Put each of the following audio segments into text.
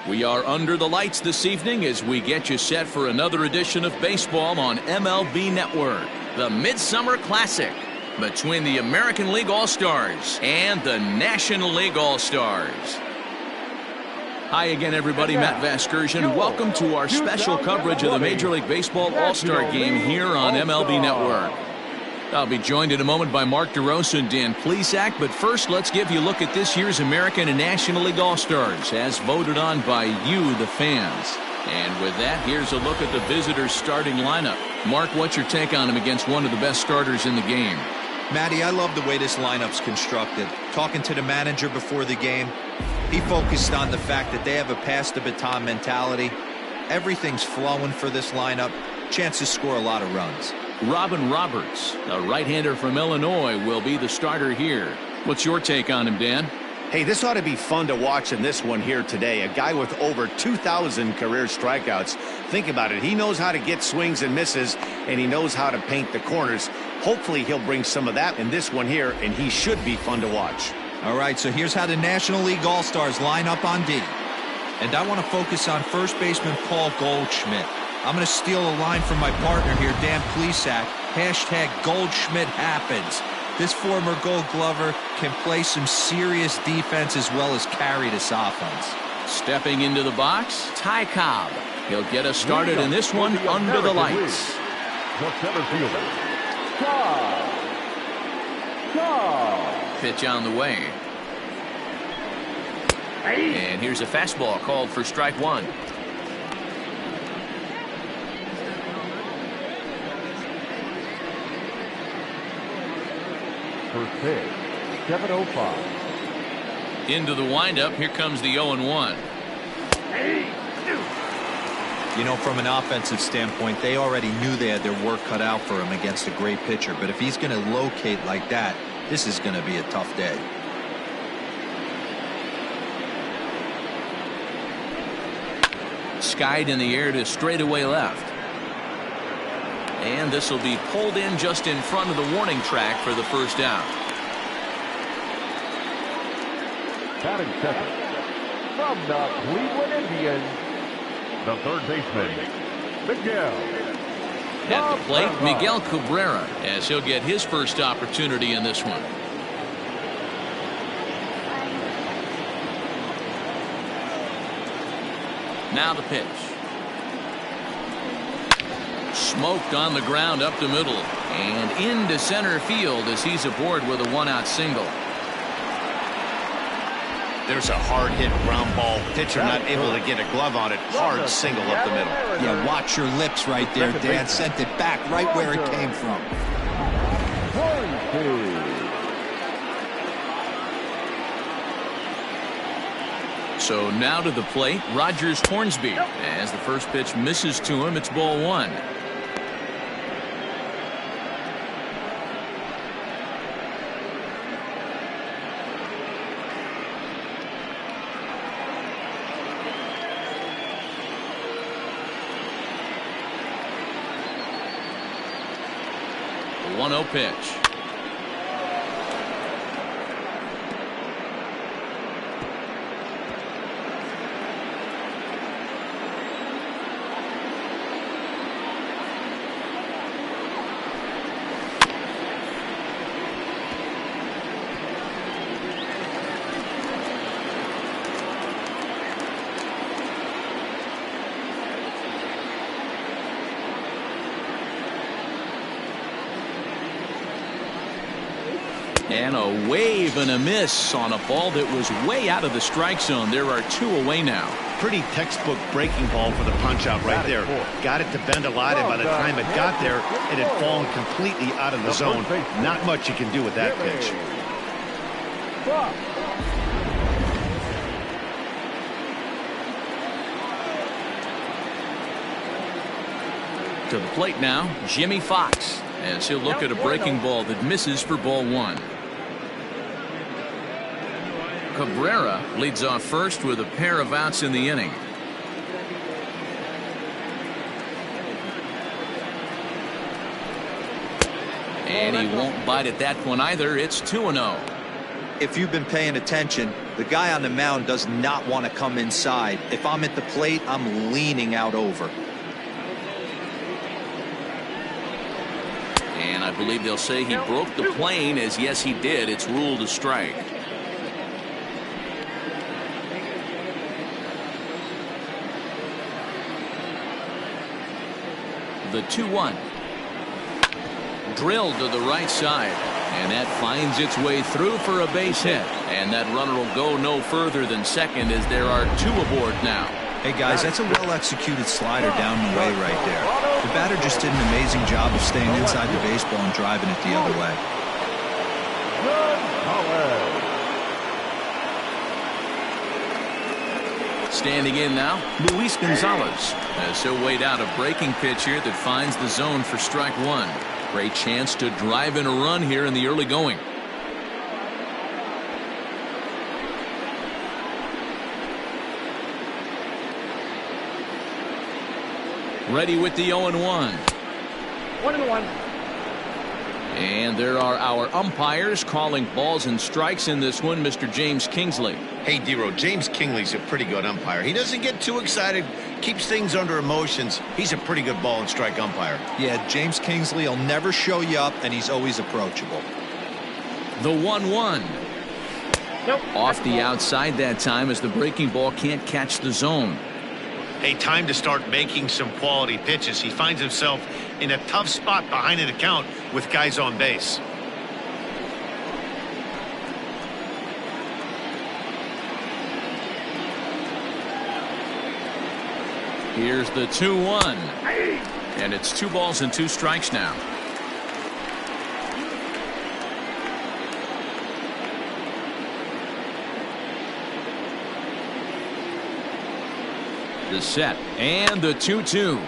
We are under the lights this evening as we get you set for another edition of baseball on MLB Network. The Midsummer Classic between the American League All-Stars and the National League All-Stars. Hi again, everybody. Matt Vasgersian. Welcome to our special coverage of the Major League Baseball All-Star Game here on MLB Network. I'll be joined in a moment by Mark DeRosa and Dan Plesac, but first let's give you a look at this year's American and National League All-Stars as voted on by you, the fans. And with that, here's a look at the visitors' starting lineup. Mark, what's your take on him against one of the best starters in the game? Matty, I love the way this lineup's constructed. Talking to the manager before the game, he focused on the fact that they have a pass-the-baton mentality. Everything's flowing for this lineup. Chances score a lot of runs. Robin Roberts, a right-hander from Illinois, will be the starter here. What's your take on him, Dan? Hey, this ought to be fun to watch in this one here today. A guy with over 2,000 career strikeouts. Think about it. He knows how to get swings and misses, and he knows how to paint the corners. Hopefully, he'll bring some of that in this one here, and he should be fun to watch. All right, so here's how the National League All-Stars line up on D. And I want to focus on first baseman Paul Goldschmidt. I'm going to steal a line from my partner here, Dan Plesac. Hashtag Goldschmidt happens. This former Gold Glover can play some serious defense as well as carry this offense. Stepping into the box, Ty Cobb. He'll get us started in this one under the lights. The center fielder, Cobb. Pitch on the way. And here's a fastball called for strike one. First pitch, 7:05. Into the windup, here comes the 0-1. You know, from an offensive standpoint, they already knew they had their work cut out for him against a great pitcher. But if he's going to locate like that, this is going to be a tough day. Skied in the air to straightaway left. And this will be pulled in just in front of the warning track for the first out. Batting second, from the Cleveland Indians, the third baseman, Miguel. At the plate, Miguel Cabrera, as he'll get his first opportunity in this one. Now the pitch. Smoked on the ground up the middle and into center field as he's aboard with a one-out single. There's a hard-hit ground ball. Pitcher not able to get a glove on it. Hard single up the middle. Yeah, watch your lips right there, Dan. Sent it back right where it came from. So now to the plate, Rogers Hornsby. As the first pitch misses to him, it's ball one. The 1-0 pitch. And a wave and a miss on a ball that was way out of the strike zone. There are two away now. Pretty textbook breaking ball for the punch out right there. Got it to bend a lot, and by the time it got there, it had fallen completely out of the zone. Not much you can do with that pitch. To the plate now, Jimmy Fox, as he'll look at a breaking ball that misses for ball one. Cabrera leads off first with a pair of outs in the inning. And he won't bite at that one either. It's 2-0. If you've been paying attention, The guy on the mound does not want to come inside. If I'm at the plate, I'm leaning out over. And I believe they'll say he broke the plane, as yes, he did. It's ruled a strike. The 2-1. Drilled to the right side. And that finds its way through for a base hit. And that runner will go no further than second, as there are 2 aboard now. Hey guys, that's a well-executed slider down the way right there. The batter just did an amazing job of staying inside the baseball and driving it the other way. Standing in now, Luis Gonzalez has so weighed out a breaking pitch here that finds the zone for strike 1. Great chance to drive in a run here in the early going. Ready with the 0-1. 1-1. And there are our umpires calling balls and strikes in this one. Mr. James Kingsley. Hey, Dero, James Kingsley's a pretty good umpire. He doesn't get too excited, keeps things under emotions. He's a pretty good ball and strike umpire. Yeah, James Kingsley will never show you up, and he's always approachable. The 1-1. Nope. Off the outside that time, as the breaking ball can't catch the zone. Hey, time to start making some quality pitches. He finds himself in a tough spot behind an account with guys on base. Here's the 2-1. And it's 2 balls and 2 strikes now. The set and the 2-2.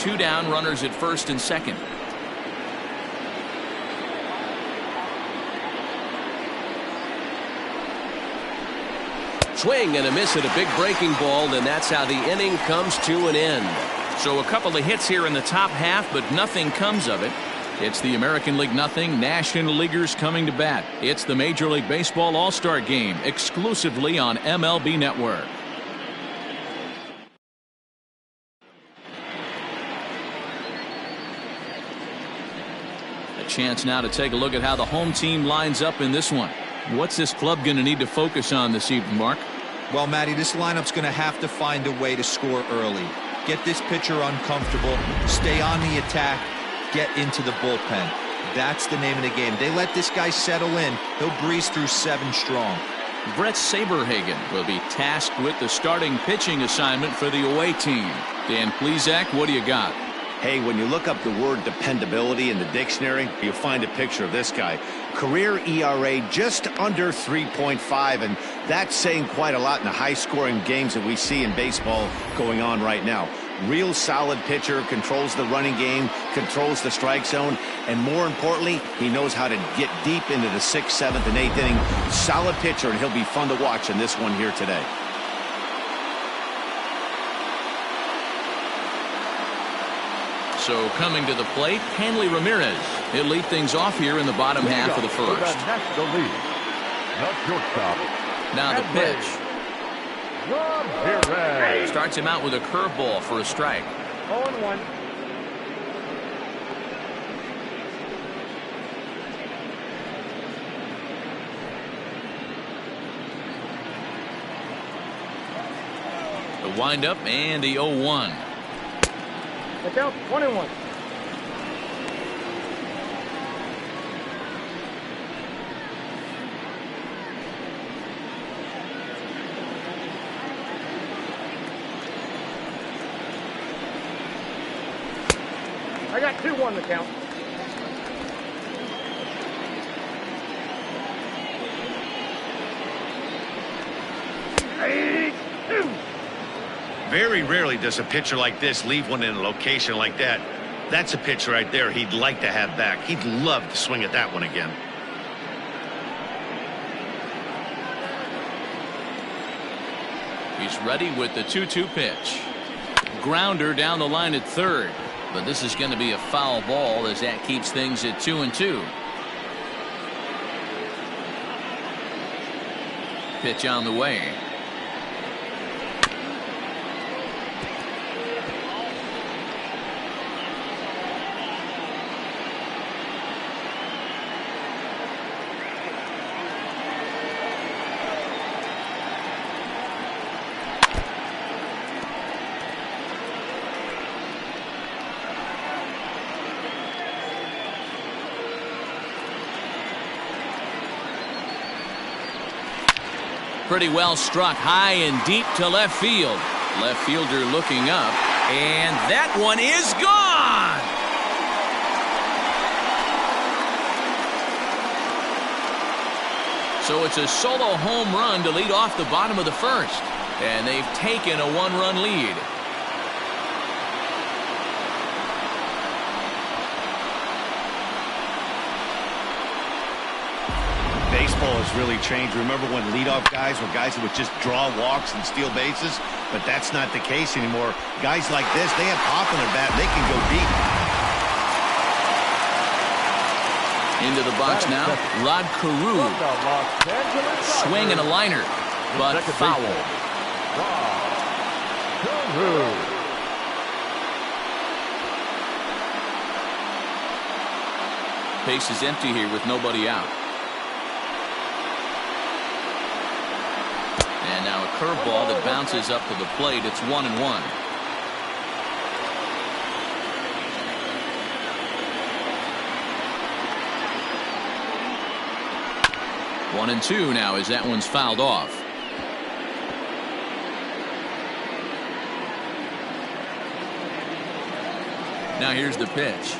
Two down, runners at first and second. Swing and a miss at a big breaking ball, and that's how the inning comes to an end. So a couple of hits here in the top half, but nothing comes of it. It's the American League nothing, National Leaguers coming to bat. It's the Major League Baseball All-Star Game, exclusively on MLB Network. A chance now to take a look at how the home team lines up in this one. What's this club going to need to focus on this evening, Mark? Well, Matty, this lineup's going to have to find a way to score early. Get this pitcher uncomfortable, stay on the attack, get into the bullpen. That's the name of the game. They let this guy settle in, he'll breeze through 7 strong. Brett Saberhagen will be tasked with the starting pitching assignment for the away team. Dan Plesac, what do you got? Hey, when you look up the word dependability in the dictionary, you'll find a picture of this guy. Career ERA just under 3.5, and that's saying quite a lot in the high-scoring games that we see in baseball going on right now. Real solid pitcher, controls the running game, controls the strike zone, and more importantly, he knows how to get deep into the 6th, 7th, and 8th inning. Solid pitcher, and he'll be fun to watch in this one here today. So coming to the plate, Hanley Ramirez. He'll lead things off here in the bottom half of the first. National League, the shortstop. Now the pitch. Ramirez. Starts him out with a curveball for a strike. 0-1. The windup and the 0-1. Look out, 1-1. I got 2-1 the count. Very rarely does a pitcher like this leave one in a location like that. That's a pitch right there he'd like to have back. He'd love to swing at that one again. He's ready with the 2-2 pitch. Grounder down the line at third. But this is going to be a foul ball as that keeps things at 2-2. Pitch on the way. Pretty well struck high and deep to left field. Left fielder looking up, and that one is gone. So it's a solo home run to lead off the bottom of the first, and they've taken a one-run lead. Baseball has really changed. Remember when leadoff guys were guys who would just draw walks and steal bases? But that's not the case anymore. Guys like this, they have pop in their bat. They can go deep. Into the box now, Rod Carew. Swing and a liner, but foul. Base is empty here with nobody out. And now a curveball that bounces up to the plate. It's 1-1. One and two now as that one's fouled off. Now here's the pitch.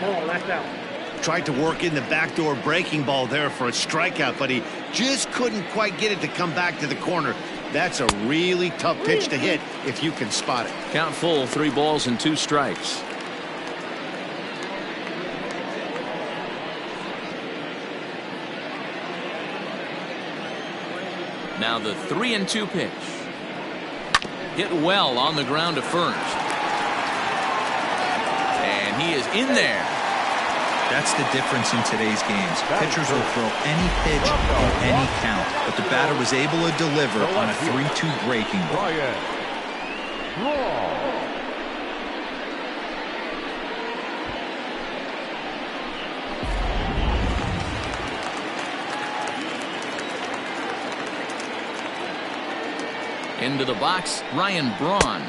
Oh, that's out. Tried to work in the backdoor breaking ball there for a strikeout, but he just couldn't quite get it to come back to the corner. That's a really tough pitch to hit if you can spot it. Count full, 3 balls and 2 strikes. Now the 3-2 pitch. Hit well on the ground to first. And he is in there. That's the difference in today's games. Pitchers will throw any pitch in any count, but the batter was able to deliver on a 3-2 breaking ball. Into the box, Ryan Braun,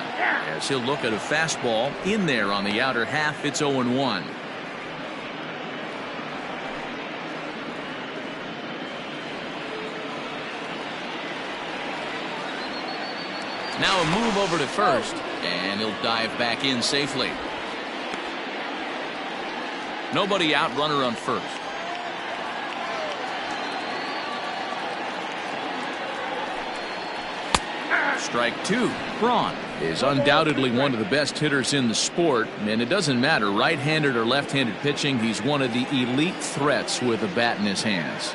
as he'll look at a fastball in there on the outer half. It's 0-1. Now a move over to first, and he'll dive back in safely. Nobody out, runner on first. Strike 2. Braun is undoubtedly one of the best hitters in the sport, and it doesn't matter right-handed or left-handed pitching. He's one of the elite threats with a bat in his hands.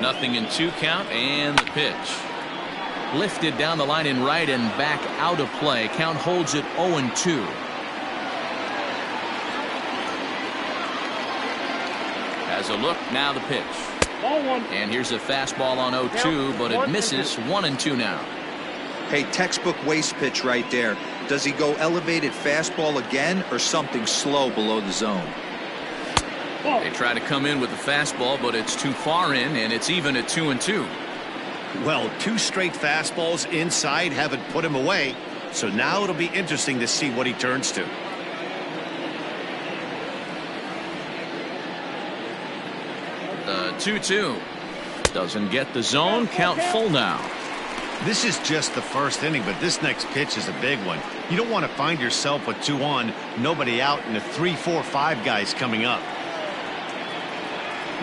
0-2 count, and the pitch. Lifted down the line in right and back out of play. Count holds it 0-2. As a look, now the pitch. And here's a fastball on 0-2, but it misses. 1-2 now. Hey, textbook waste pitch right there. Does he go elevated fastball again or something slow below the zone? They try to come in with the fastball, but it's too far in, and it's even at 2-2. Well, 2 straight fastballs inside haven't put him away, so now it'll be interesting to see what he turns to. The 2-2 doesn't get the zone. Count full now. This is just the first inning, but this next pitch is a big one. You don't want to find yourself with 2 on, nobody out, and the 3, 4, 5 guys coming up.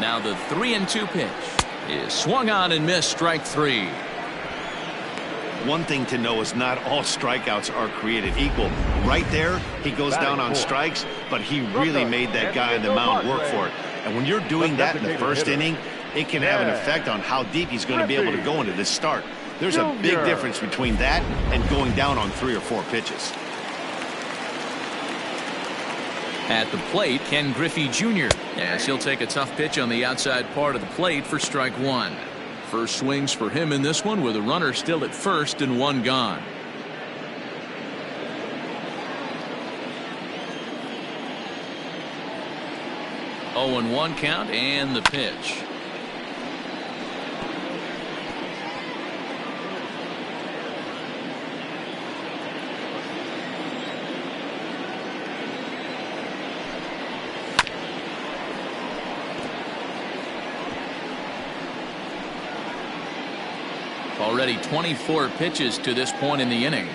Now the 3-2 pitch is swung on and missed. Strike 3. One thing to know is not all strikeouts are created equal. Right there, he goes down on strikes, but he really made that guy on the mound work for it. And when you're doing that in the first inning, it can have an effect on how deep he's going to be able to go into this start. There's a big difference between that and going down on 3 or 4 pitches. At the plate, Ken Griffey Jr. as he'll take a tough pitch on the outside part of the plate for strike 1. First swings for him in this one with a runner still at first and 1 gone. Oh, and 1 count and the pitch. Already 24 pitches to this point in the inning.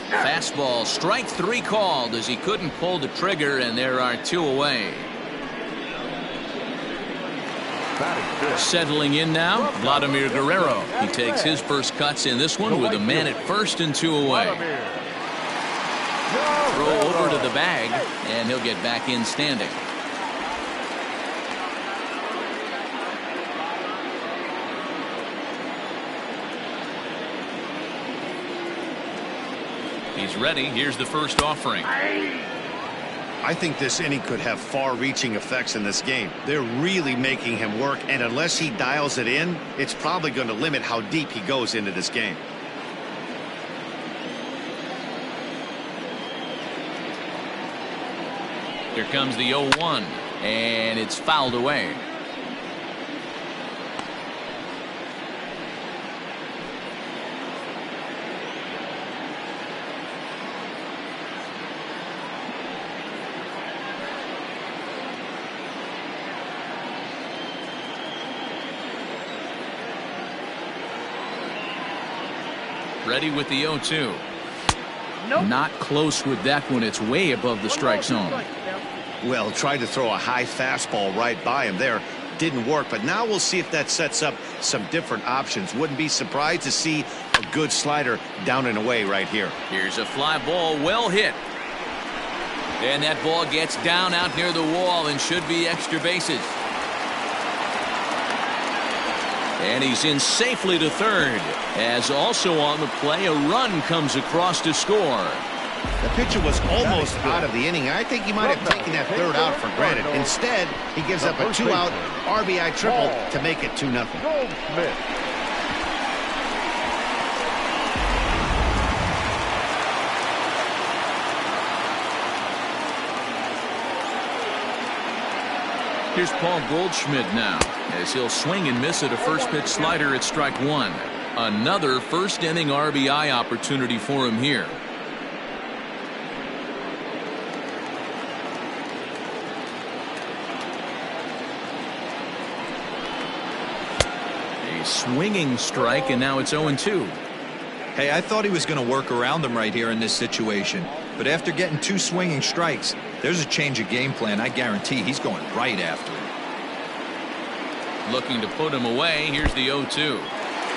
Fastball, strike 3 called as he couldn't pull the trigger, and there are 2 away. Settling in now, Vladimir Guerrero. He takes his first cuts in this one with a man at first and 2 away. Throw over to the bag, and he'll get back in standing. He's ready. Here's the first offering. I think this inning could have far-reaching effects in this game. They're really making him work, and unless he dials it in, it's probably going to limit how deep he goes into this game. Here comes the 0-1, and it's fouled away. Ready with the 0-2. Nope. Not close with that one. It's way above the strike zone. Well, tried to throw a high fastball right by him there. Didn't work, but now we'll see if that sets up some different options. Wouldn't be surprised to see a good slider down and away right here. Here's a fly ball, well hit. And that ball gets down out near the wall and should be extra bases. And he's in safely to third, as also on the play a run comes across to score. The pitcher was almost out of the inning. I think he might have taken that third out for granted. Instead, he gives up a 2-out RBI triple to make it 2-0. Goldschmidt. Here's Paul Goldschmidt now, as he'll swing and miss at a first pitch slider at strike 1. Another first inning RBI opportunity for him here. A swinging strike, and now it's 0-2. Hey, I thought he was going to work around him right here in this situation. But after getting 2 swinging strikes, there's a change of game plan. I guarantee he's going right after it. Looking to put him away. Here's the 0-2.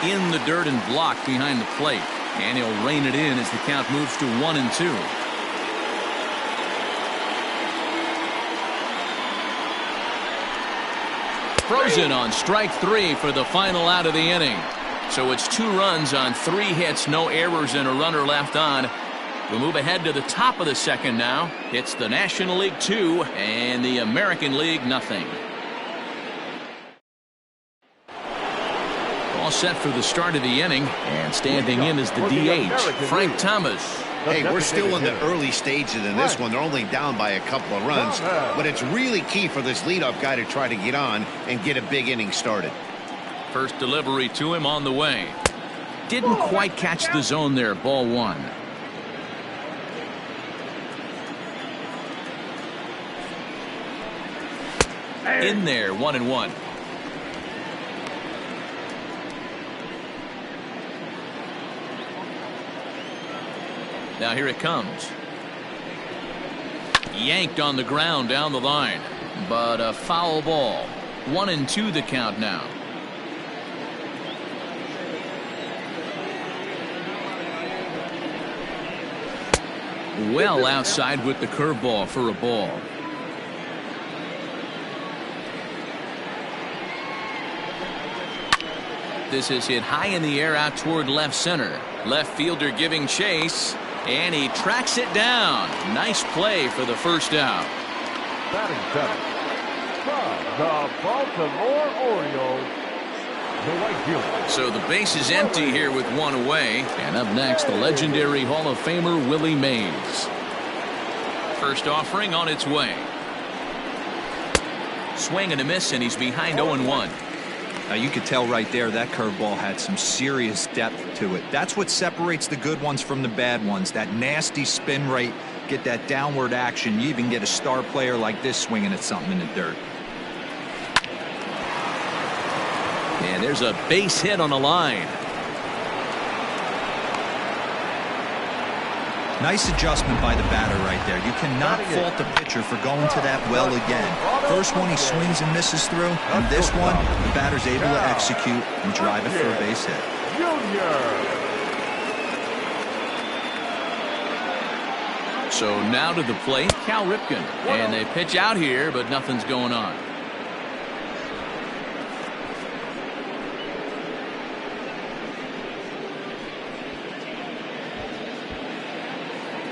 In the dirt and blocked behind the plate. And he'll rein it in as the count moves to 1-2. Frozen on strike 3 for the final out of the inning. So it's 2 runs on 3 hits, no errors, and a runner left on. We'll move ahead to the top of the second now. It's the National League 2 and the American League nothing. All set for the start of the inning, and standing in is the DH, Frank Thomas. Hey, we're still in the early stages in this one. They're only down by a couple of runs, but it's really key for this leadoff guy to try to get on and get a big inning started. First delivery to him on the way. Didn't quite catch the zone there. Ball 1. In there, 1-1. Now here it comes. Yanked on the ground down the line, but a foul ball. 1-2 the count now. Well outside with the curveball for a ball. This is hit high in the air out toward left center. Left fielder giving chase, and he tracks it down. Nice play for the first out. Batting seventh, from the Baltimore Orioles, the right fielder. So the base is empty here with one away. And up next, the legendary Hall of Famer Willie Mays. First offering on its way. Swing and a miss, and he's behind 0-1. Now you could tell right there that curveball had some serious depth to it. That's what separates the good ones from the bad ones. That nasty spin rate, get that downward action. You even get a star player like this swinging at something in the dirt. And there's a base hit on the line. Nice adjustment by the batter right there. You cannot fault the pitcher for going to that well again. First one he swings and misses through, and this one the batter's able to execute and drive it for a base hit. So now to the plate, Cal Ripken. And they pitch out here, but nothing's going on.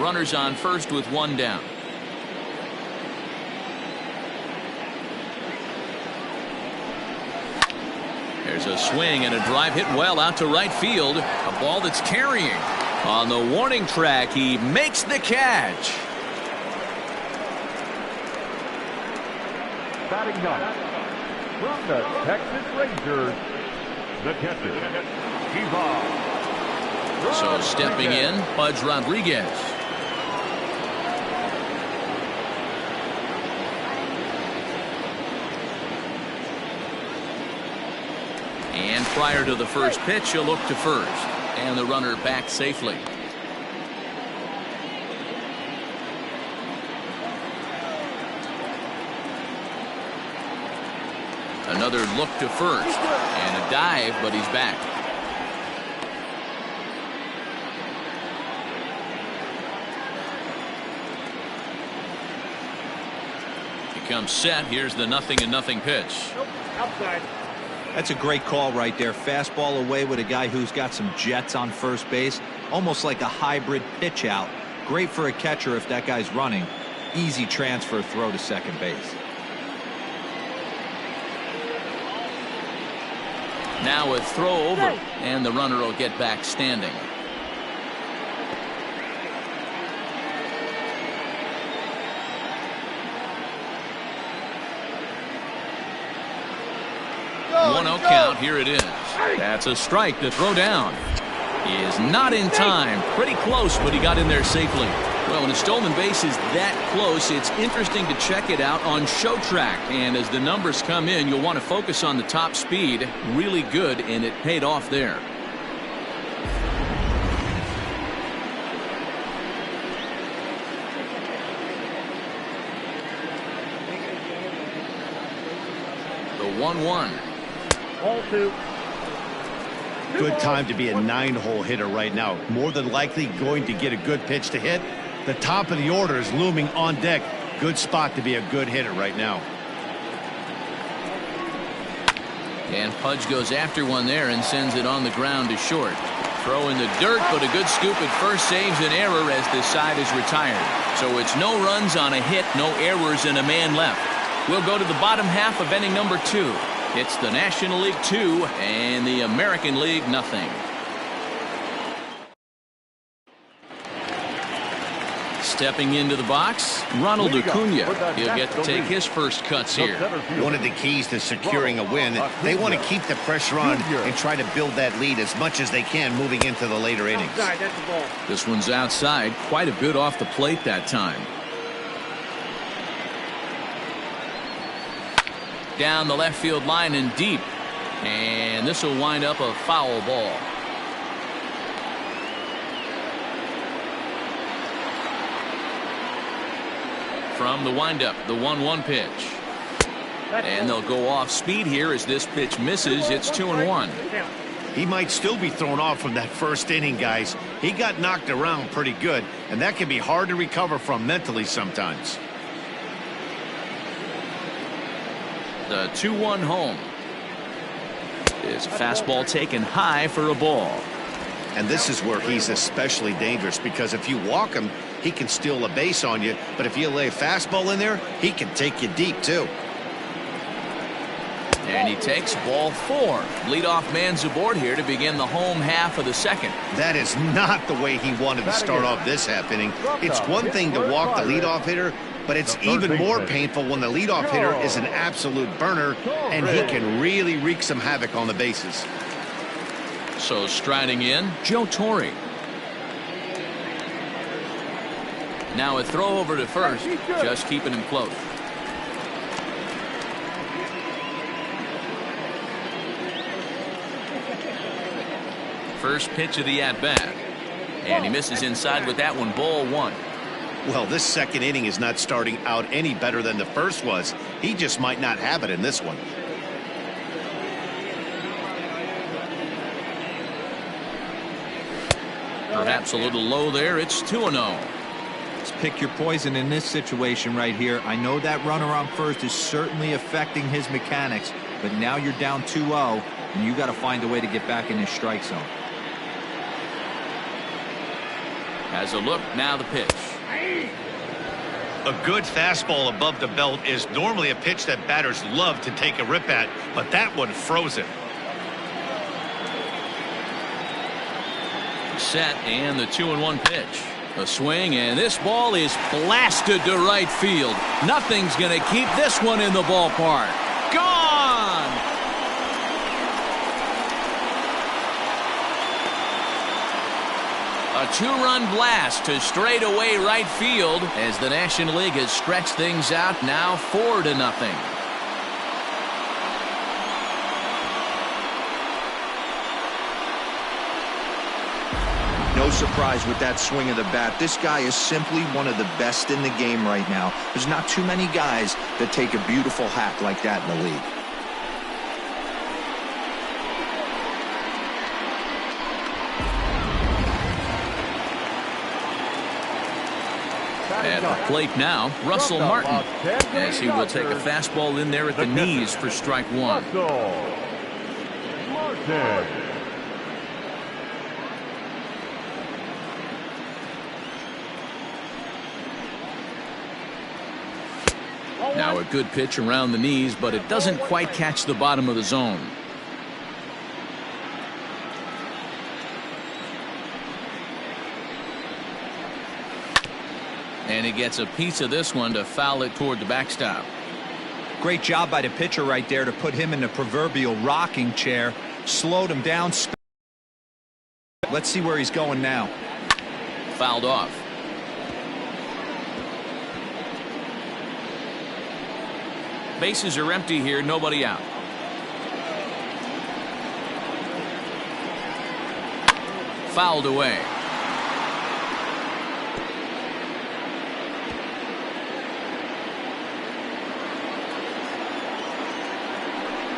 Runners on first with one down. There's a swing and a drive hit well out to right field. A ball that's carrying. On the warning track, he makes the catch. Batting ninth, from the Texas Rangers, the catcher, Ivan. So stepping in, Pudge Rodriguez. And prior to the first pitch, he'll look to first. And the runner back safely. Another look to first. And a dive, but he's back. He comes set. Here's the 0-0 pitch. Nope, outside. That's a great call right there. Fastball away with a guy who's got some jets on first base. Almost like a hybrid pitch out. Great for a catcher if that guy's running. Easy transfer throw to second base. Now a throw over, and the runner will get back standing. Go, 1-0 count. Here it is. That's a strike to throw down. He is not in time. Pretty close, but he got in there safely. Well, when a stolen base is that close, it's interesting to check it out on Show Track. And as the numbers come in, you'll want to focus on the top speed. Really good, and it paid off there. The 1-1. Ball two. Good time to be a 9-hole hitter right now. More than likely going to get a good pitch to hit. The top of the order is looming on deck. Good spot to be a good hitter right now. And Pudge goes after one there and sends it on the ground to short. Throw in the dirt, but a good scoop at first saves an error as this side is retired. So it's no runs on a hit, no errors, and a man left. We'll go to the bottom half of inning number 2. It's the National League 2 and the American League nothing. Stepping into the box, Ronald Acuna. He'll get to take his first cuts here. One of the keys to securing a win, they want to keep the pressure on and try to build that lead as much as they can moving into the later innings. Outside, that's the ball. This one's outside, quite a bit off the plate that time. Down the left field line and deep. And this will wind up a foul ball. From the windup, the 1-1 pitch. And they'll go off speed here as this pitch misses. It's 2-1. He might still be thrown off from that first inning, guys. He got knocked around pretty good, and that can be hard to recover from mentally sometimes. The 2-1 home. Is a fastball taken high for a ball. And this is where he's especially dangerous, because if you walk him, he can steal a base on you. But if you lay a fastball in there, he can take you deep, too. And he takes ball 4. Leadoff man's aboard here to begin the home half of the second. That is not the way he wanted to start off this half inning. It's one thing to walk the leadoff hitter, but it's even more painful when the leadoff hitter is an absolute burner, and he can really wreak some havoc on the bases. So striding in, Joe Torre. Now a throw over to first, just keeping him close. First pitch of the at-bat. And he misses inside with that one, ball 1. Well, this second inning is not starting out any better than the first was. He just might not have it in this one. Perhaps a little low there. It's 2-0. Let's pick your poison in this situation right here. I know that runner on first is certainly affecting his mechanics, but now you're down 2-0, and you got to find a way to get back in his strike zone. Has a look, now the pitch. A good fastball above the belt is normally a pitch that batters love to take a rip at, but that one froze it. Set, and the 2-1 pitch. A swing, and this ball is blasted to right field. Nothing's going to keep this one in the ballpark. Gone! A 2-run blast to straightaway right field as the National League has stretched things out, now 4-0. No surprise with that swing of the bat. This guy is simply one of the best in the game right now. There's not too many guys that take a beautiful hack like that in the league. At the plate now, Russell Martin, as he will take a fastball in there at the knees for strike 1. Martin. Now a good pitch around the knees, but it doesn't quite catch the bottom of the zone. And he gets a piece of this one to foul it toward the backstop. Great job by the pitcher right there to put him in the proverbial rocking chair. Slowed him down. Let's see where he's going now. Fouled off. Bases are empty here, nobody out. Fouled away.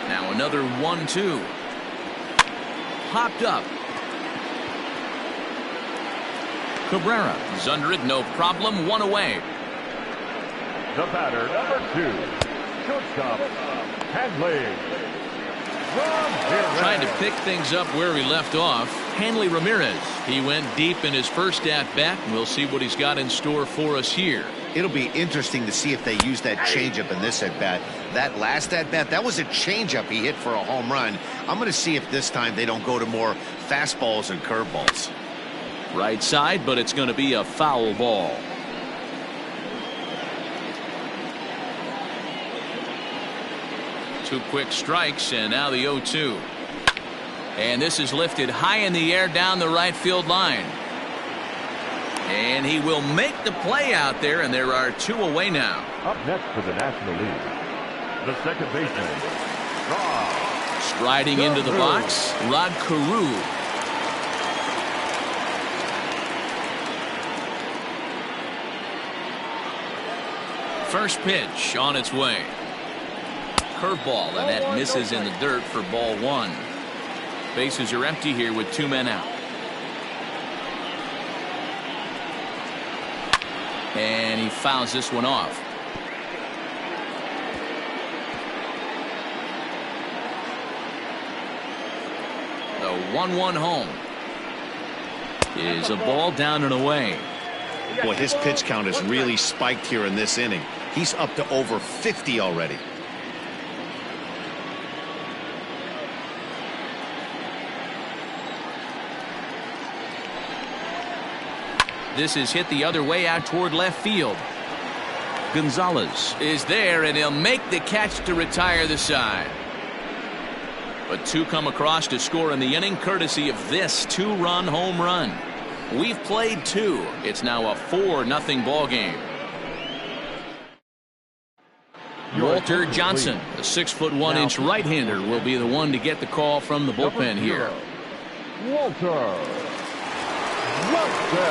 Now another 1-2. Popped up. Cabrera is under it, no problem, 1 away. The batter, number 2. Shortstop, Hanley. Trying to pick things up where he left off. Hanley Ramirez. He went deep in his first at-bat. We'll see what he's got in store for us here. It'll be interesting to see if they use that changeup in this at-bat. That last at-bat, that was a changeup he hit for a home run. I'm going to see if this time they don't go to more fastballs and curveballs. Right side, but it's going to be a foul ball. Two quick strikes, and now the 0-2. And this is lifted high in the air down the right field line. And he will make the play out there, and there are 2 away now. Up next for the National League, the second baseman, Rod. Striding into the box, Rod Carew. First pitch on its way. Curveball, and that misses in the dirt for ball 1. Bases are empty here with 2 men out. And he fouls this one off. 1-1 home. Is a ball down and away. Boy, his pitch count has really spiked here in this inning. He's up to over 50 already. This is hit the other way out toward left field. Gonzalez is there, and he'll make the catch to retire the side. But two come across to score in the inning, courtesy of this two-run home run. We've played two. It's now a 4-0 ball game. Walter Johnson, the 6'1" right-hander, will be the one to get the call from the bullpen here. Walter.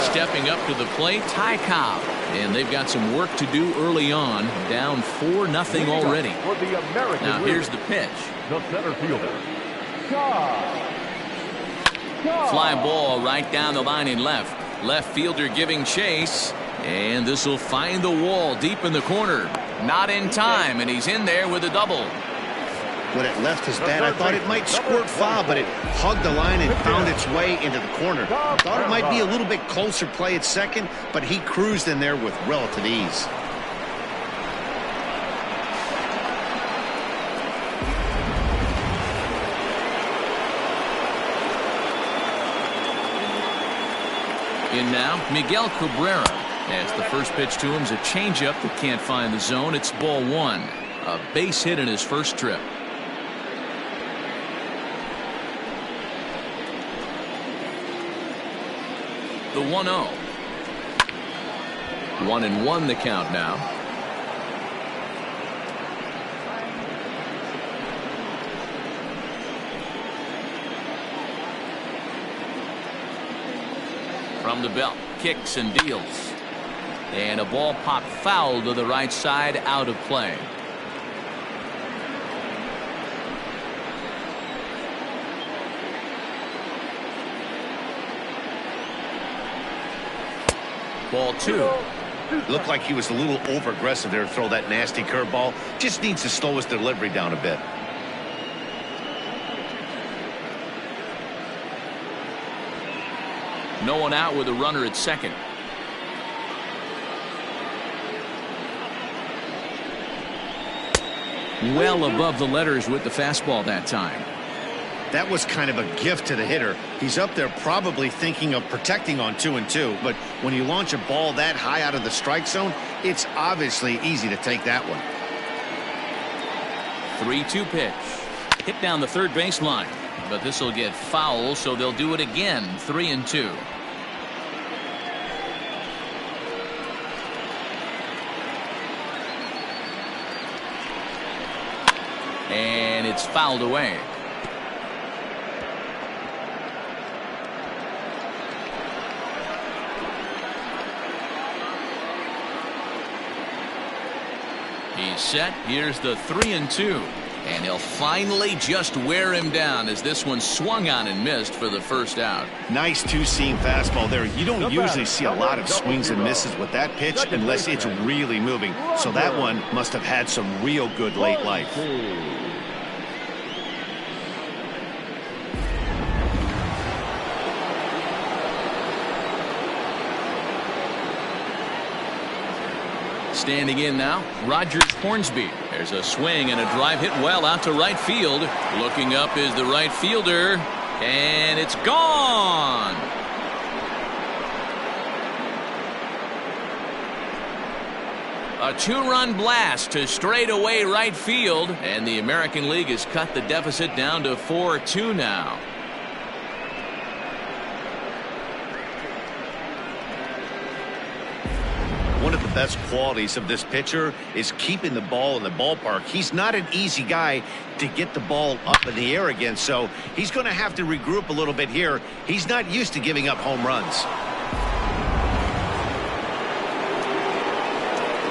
Stepping up to the plate, Ty Cobb. And they've got some work to do early on. Down 4-0 already. Now here's the pitch. The center fielder. Fly ball right down the line in left. Left fielder giving chase. And this will find the wall deep in the corner. Not in time, and he's in there with a double. When it left his bat, I thought it might squirt foul, but it hugged the line and found its way into the corner. Thought it might be a little bit closer play at second, but he cruised in there with relative ease. In now, Miguel Cabrera. As the first pitch to him is a changeup that can't find the zone. It's ball one. A base hit in his first trip. The 1-0. 1-1 the count now. From the belt, kicks and deals. And a ball popped foul to the right side, out of play. Ball two. Looked like he was a little over aggressive there to throw that nasty curveball. Just needs to slow his delivery down a bit. No one out with a runner at second. Well above the letters with the fastball that time. That was kind of a gift to the hitter. He's up there probably thinking of protecting on 2-2, but when you launch a ball that high out of the strike zone, it's obviously easy to take that one. 3-2 pitch. Hit down the third baseline, but this will get foul, so they'll do it again. 3-2. And it's fouled away. He's set. Here's the 3-2. And he'll finally just wear him down as this one swung on and missed for the first out. Nice two-seam fastball there. You don't usually see a lot of swings and misses with that pitch unless it's really moving. So that one must have had some real good late life. Standing in now, Rogers Hornsby. There's a swing and a drive hit well out to right field. Looking up is the right fielder, and it's gone. A two-run blast to straightaway right field, and the American League has cut the deficit down to 4-2 now. One of the best qualities of this pitcher is keeping the ball in the ballpark. He's not an easy guy to get the ball up in the air again, so he's going to have to regroup a little bit here. He's not used to giving up home runs.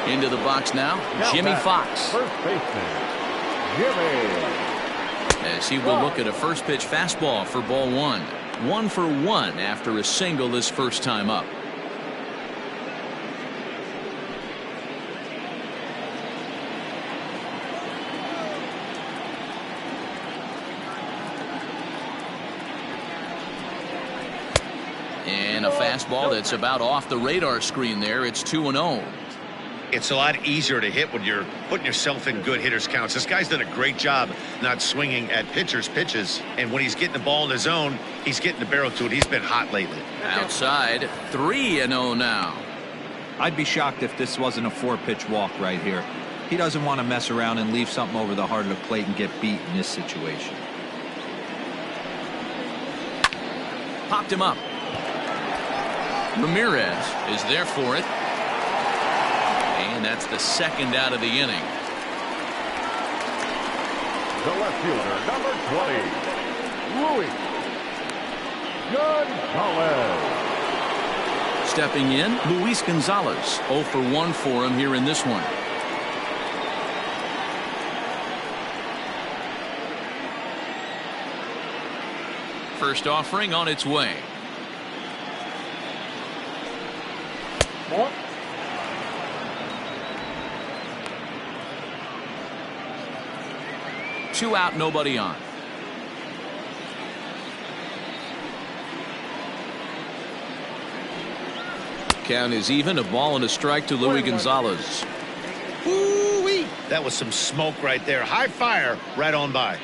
Into the box now, Jimmy Fox. First baseman, Jimmy. As he will look at a first pitch fastball for ball one. 1 for 1 after a single this first time up. And a fastball that's about off the radar screen there. It's 2-0. It's a lot easier to hit when you're putting yourself in good hitters counts. This guy's done a great job not swinging at pitchers' pitches. And when he's getting the ball in the zone, he's getting the barrel to it. He's been hot lately. Outside, 3-0 now. I'd be shocked if this wasn't a 4-pitch walk right here. He doesn't want to mess around and leave something over the heart of the plate and get beat in this situation. Popped him up. Ramirez is there for it. And that's the second out of the inning. The left fielder, number 20, Luis Gonzalez. Stepping in, Luis Gonzalez. 0 for 1 for him here in this one. First offering on its way. Ball. 2 out, nobody on. Count is even. A ball and a strike to Luis Gonzalez. Woo-wee. That was some smoke right there. High fire right on by.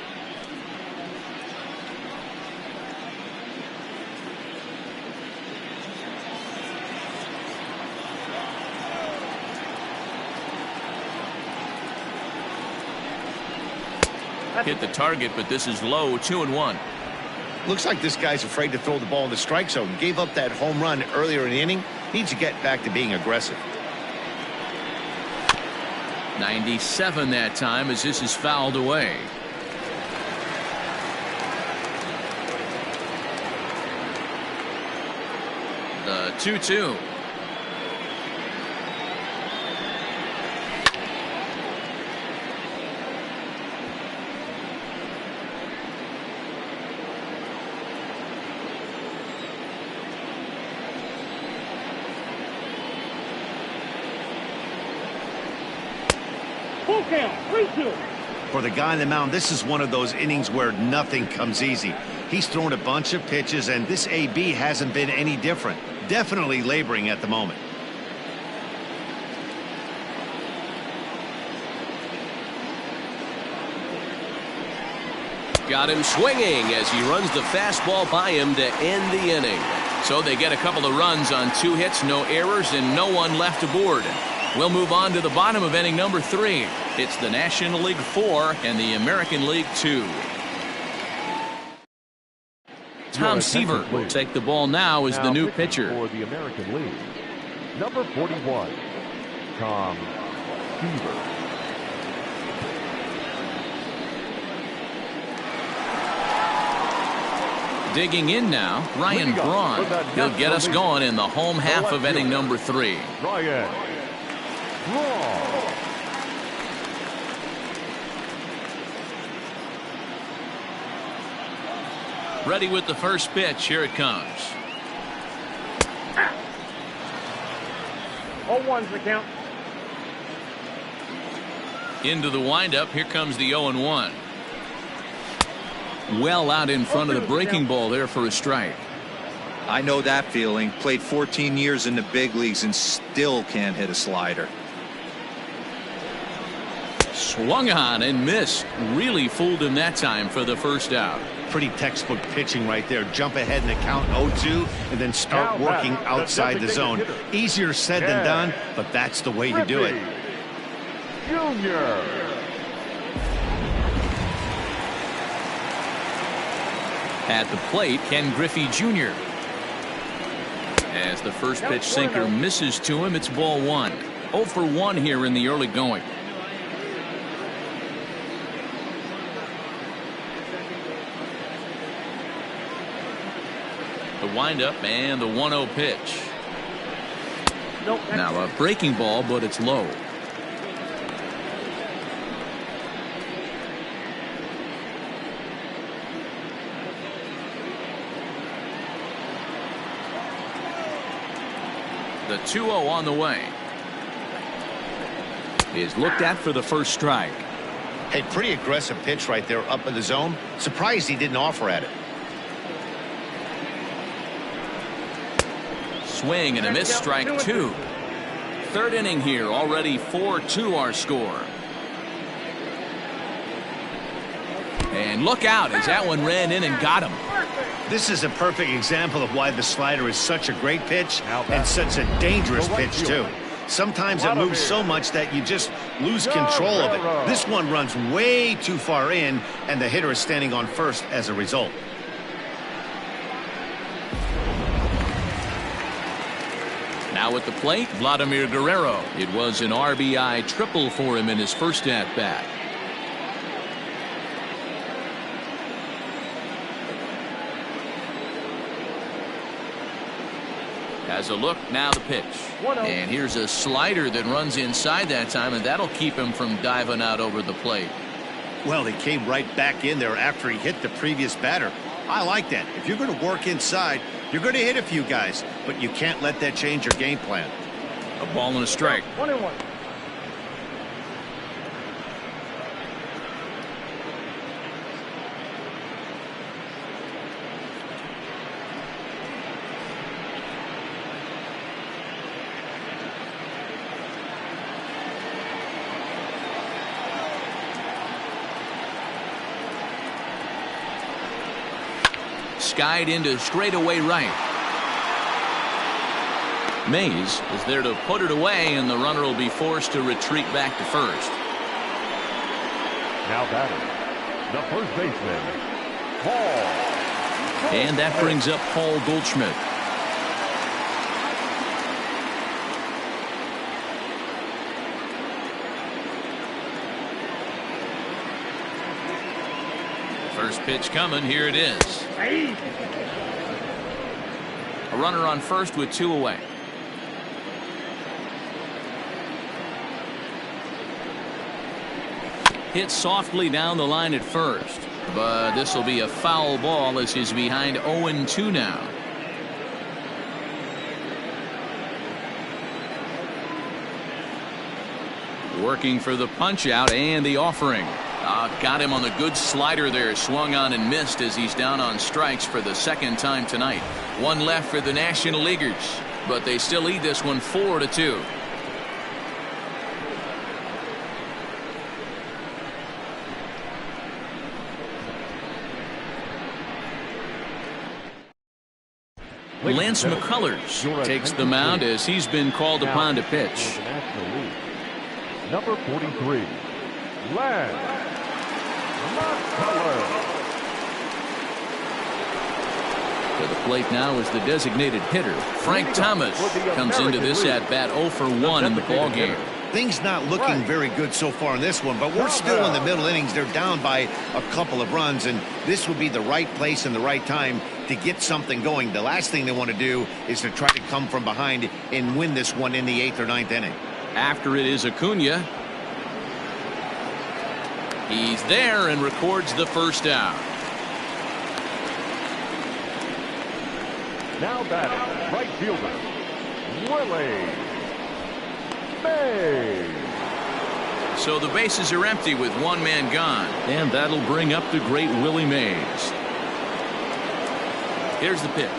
Hit the target, but this is low. 2-1. Looks like this guy's afraid to throw the ball in the strike zone. Gave up that home run earlier in the inning. Needs to get back to being aggressive. 97 that time as this is fouled away. The 2-2. Full count. 3-2. For the guy on the mound, this is one of those innings where nothing comes easy. He's thrown a bunch of pitches, and this AB hasn't been any different. Definitely laboring at the moment. Got him swinging as he runs the fastball by him to end the inning. So they get a couple of runs on 2 hits, no errors, and no one left aboard. We'll move on to the bottom of inning number 3. It's the National League 4 and the American League 2. Tom Seaver will take the ball now as the new pitcher. For the American League, number 41, Tom Seaver. Digging in now, Ryan Braun. He'll get us going in the home half of inning number 3. Ryan Braun. Ready with the first pitch. Here it comes. 0-1's the count. Into the windup. Here comes the 0-1. Well out in front of the breaking ball there for a strike. I know that feeling. Played 14 years in the big leagues and still can't hit a slider. Swung on and missed. Really fooled him that time for the first out. Pretty textbook pitching right there. Jump ahead in the count 0-2 and then start working outside the zone. Easier said than done, but that's the way you do it. Junior. At the plate, Ken Griffey Jr. As the first pitch sinker misses to him, it's ball 1. 0 for 1 here in the early going. The windup and the 1-0 pitch. Now a breaking ball, but it's low. The 2-0 on the way. Is looked at for the first strike. Hey, pretty aggressive pitch right there up in the zone. Surprised he didn't offer at it. swing and a miss, strike 2. Third inning here, already 4-2 our score. And look out as that one ran in and got him. This is a perfect example of why the slider is such a great pitch and such a dangerous pitch too. Sometimes it moves so much that you just lose control of it. This one runs way too far in, and the hitter is standing on first as a result. Now at the plate, Vladimir Guerrero. It was an RBI triple for him in his first at-bat. Has a look, now the pitch. And here's a slider that runs inside that time, and that'll keep him from diving out over the plate. Well, he came right back in there after he hit the previous batter. I like that. If you're going to work inside, you're going to hit a few guys, but you can't let that change your game plan. A ball and a strike. 1-1. Skied into straightaway right. Mays is there to put it away, and the runner will be forced to retreat back to first. Now batting, the first baseman, Paul. And that brings up Paul Goldschmidt. First pitch coming, here it is. A runner on first with 2 away. Hit softly down the line at first, but this will be a foul ball as he's behind 0-2 now. Working for the punch out and the offering. Got him on the good slider there, swung on and missed as he's down on strikes for the second time tonight. One left for the National Leaguers, but they still lead this one 4-2. Lance McCullers takes the mound as he's been called upon to pitch. Number 43, Lance McCullers. To the plate now is the designated hitter. Frank Thomas comes into this at-bat 0 for 1 in the ballgame. Things not looking very good so far in this one, but we're still in the middle innings. They're down by a couple of runs, and this would be the right place and the right time to get something going. The last thing they want to do is to try to come from behind and win this one in the 8th or 9th inning. After it is Acuna. He's there and records the first out. Now batting, right fielder, Willie Mays. So the bases are empty with one man gone, and that'll bring up the great Willie Mays. Here's the pitch.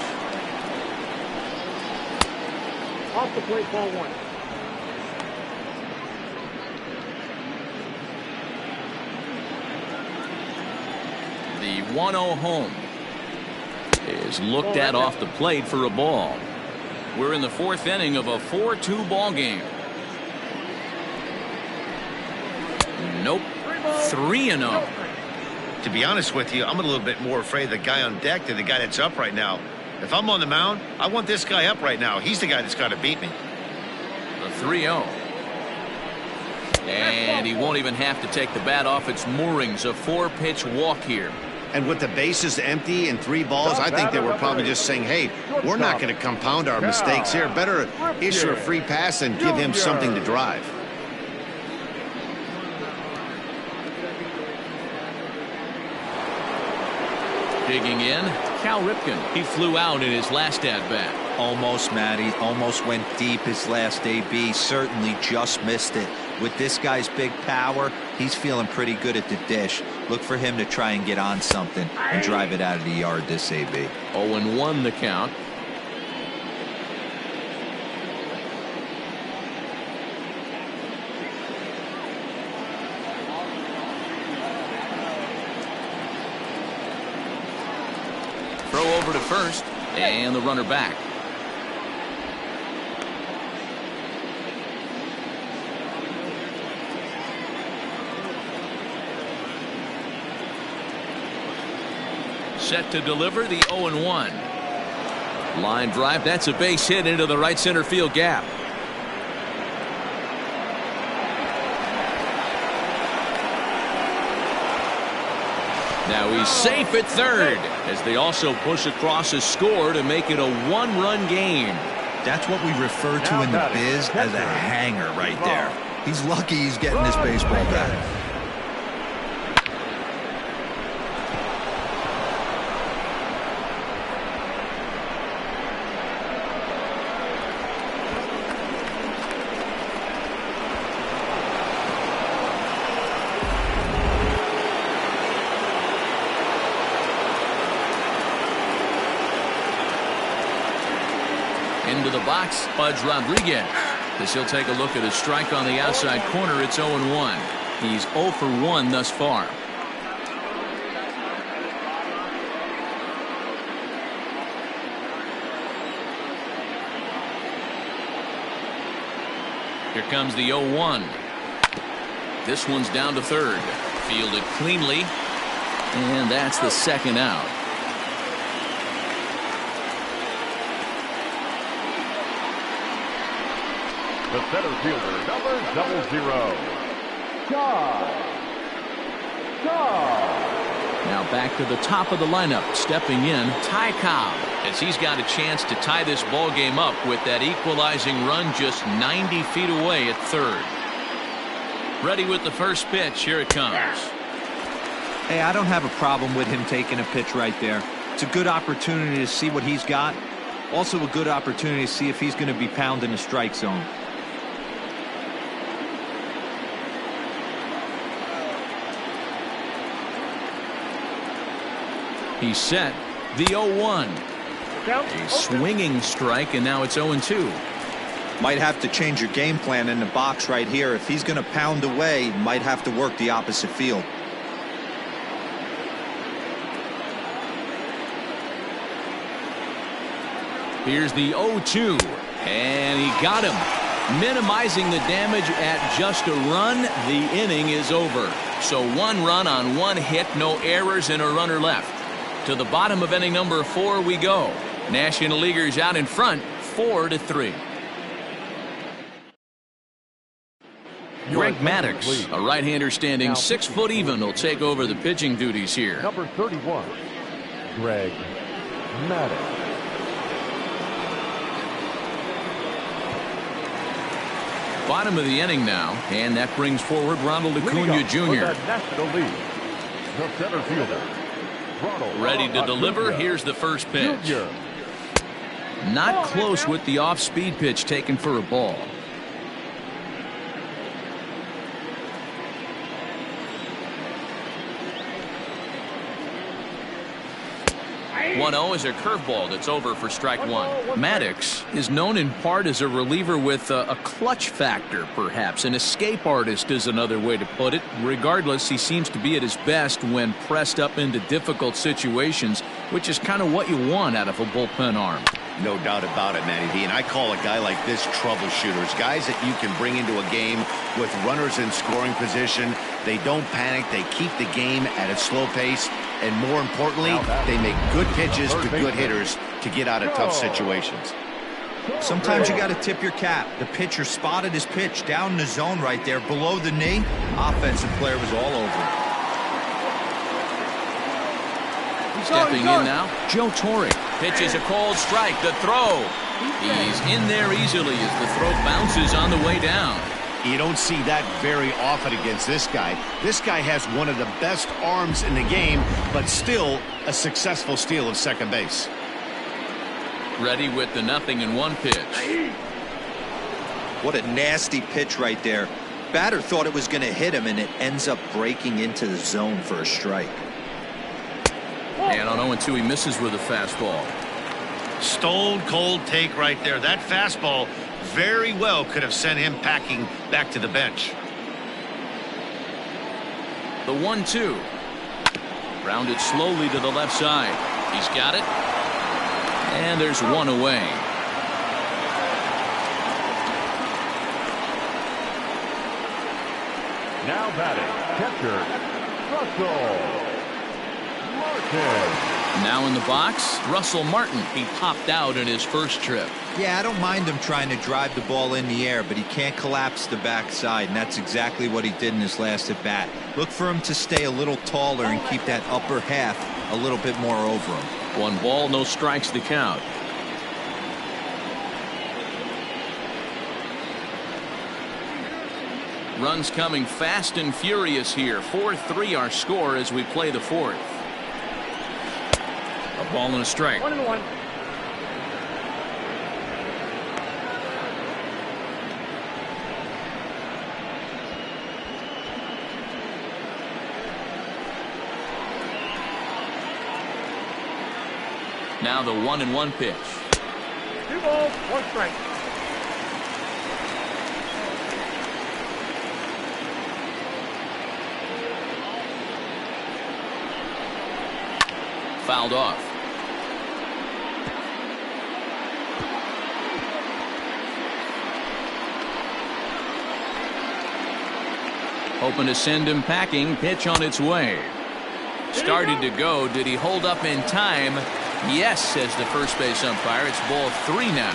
Off the plate, ball 1. The 1-0 home is looked at off the plate for a ball. We're in the 4th inning of a 4-2 ball game. Nope. 3-0. To be honest with you, I'm a little bit more afraid of the guy on deck than the guy that's up right now. If I'm on the mound, I want this guy up right now. He's the guy that's got to beat me. The 3-0. And he won't even have to take the bat off its moorings. A 4-pitch walk here. And with the bases empty and 3 balls, I think they were probably just saying, hey, we're not going to compound our mistakes here. Better issue a free pass and give him something to drive. Digging in, Cal Ripken. He flew out in his last at-bat. Almost, Matty. Almost went deep his last AB. Certainly just missed it. With this guy's big power, he's feeling pretty good at the dish. Look for him to try and get on something and drive it out of the yard this AB. 0-1 the count. Throw over to first, and the runner back. Set to deliver the 0-1. Line drive, that's a base hit into the right center field gap. Now he's safe at third as they also push across a score to make it a one-run game. That's what we refer to in the biz as a hanger right there. He's lucky he's getting this baseball back. Into the box, Pudge Rodriguez. As he'll take a look at a strike on the outside corner, it's 0-1. He's 0 for 1 thus far. Here comes the 0-1. This one's down to third. Fielded cleanly, and that's the second out. The center fielder, number 00, Shaw. Now back to the top of the lineup, stepping in, Ty Cobb, as he's got a chance to tie this ball game up with that equalizing run just 90 feet away at third. Ready with the first pitch. Here it comes. Hey, I don't have a problem with him taking a pitch right there. It's a good opportunity to see what he's got. Also a good opportunity to see if he's going to be pounding the strike zone. He's set. The 0-1. A swinging strike, and now it's 0-2. Might have to change your game plan in the box right here. If he's going to pound away, might have to work the opposite field. Here's the 0-2, and he got him. Minimizing the damage at just a run. The inning is over. So one run on one hit, no errors, and a runner left. To the bottom of inning number 4 we go. National Leaguers out in front, 4-3. Greg Maddux, a right-hander standing 6 foot even, will take over the pitching duties here. Number 31, Greg Maddux. Bottom of the inning now, and that brings forward Ronald Acuna Jr. National League, the center fielder. Ready to deliver. Here's the first pitch. Not close with the off-speed pitch taken for a ball. Is a curveball that's over for strike one. Maddux is known in part as a reliever with a clutch factor, perhaps. An escape artist is another way to put it. Regardless, he seems to be at his best when pressed up into difficult situations, which is kind of what you want out of a bullpen arm. No doubt about it, Matty V. And I call a guy like this troubleshooters. Guys that you can bring into a game with runners in scoring position. They don't panic. They keep the game at a slow pace. And more importantly, they make good pitches to good hitters to get out of tough situations. Sometimes you got to tip your cap. The pitcher spotted his pitch down in the zone right there below the knee. Offensive player was all over it. Stepping in now, Joe Torre. Pitches a cold strike. The throw. He's in there easily as the throw bounces on the way down. You don't see that very often against this guy. This guy has one of the best arms in the game, but still a successful steal of second base. Ready with the 0-1 pitch. What a nasty pitch right there. Batter thought it was going to hit him, and it ends up breaking into the zone for a strike. And on 0-2, he misses with a fastball. Stone cold take right there. That fastball very well could have sent him packing back to the bench. The 1-2. Rounded slowly to the left side. He's got it. And there's one away. Now batting, catcher, Russell Martin. Now in the box, Russell Martin. He popped out in his first trip. Yeah, I don't mind him trying to drive the ball in the air, but he can't collapse the backside, and that's exactly what he did in his last at bat. Look for him to stay a little taller and keep that upper half a little bit more over him. 1 ball, no strikes to count. Runs coming fast and furious here. 4-3 our score as we play the 4th. A ball and a strike. 1-1. Now the 1-1 pitch. 2 balls, 1 strike. Fouled off. Hoping to send him packing. Pitch on its way. Started to go. Did he hold up in time? Yes, says the first base umpire. It's ball 3 now.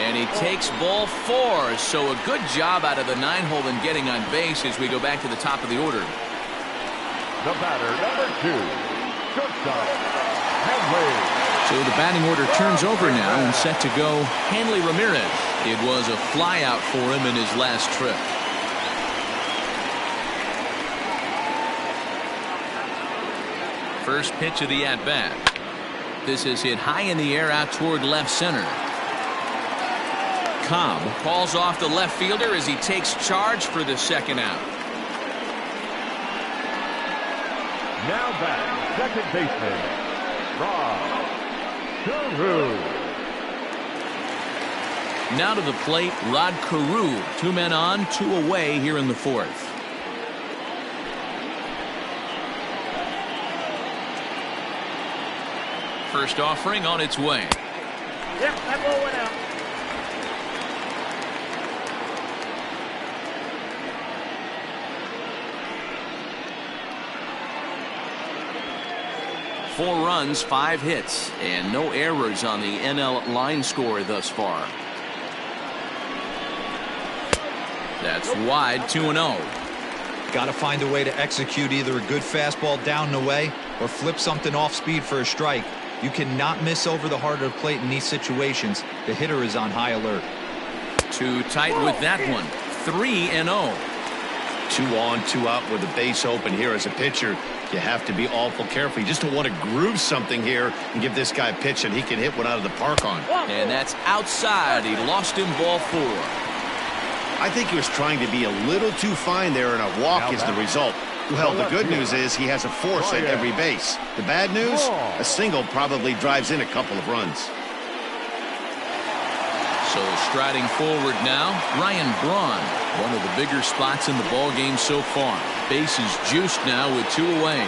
And he takes ball 4. So a good job out of the 9-hole in getting on base as we go back to the top of the order. The batter, number 2, shortstop, Hanley. So the batting order turns over now and set to go Hanley Ramirez. It was a flyout for him in his last trip. First pitch of the at-bat. This is hit high in the air out toward left center. Cobb calls off the left fielder as he takes charge for the second out. Now back, second baseman, Rod Carew. Now to the plate, Rod Carew. 2 men on, 2 away here in the 4th. First offering on its way. Yep, that ball went out. Four runs, 5 hits, and no errors on the NL line score thus far. That's wide, 2-0. Got to find a way to execute either a good fastball down and away or flip something off speed for a strike. You cannot miss over the heart of the plate in these situations. The hitter is on high alert. Too tight with that one. 3-0. 2 on, 2 out with the base open here as a pitcher. You have to be awful careful. You just don't want to groove something here and give this guy a pitch and he can hit one out of the park on. And that's outside. He lost him, ball 4. I think he was trying to be a little too fine there, and a walk is the result. Well, the good news is he has a force at every base. The bad news, a single probably drives in a couple of runs. So striding forward now, Ryan Braun. One of the bigger spots in the ball game so far. Base is juiced now with 2 away.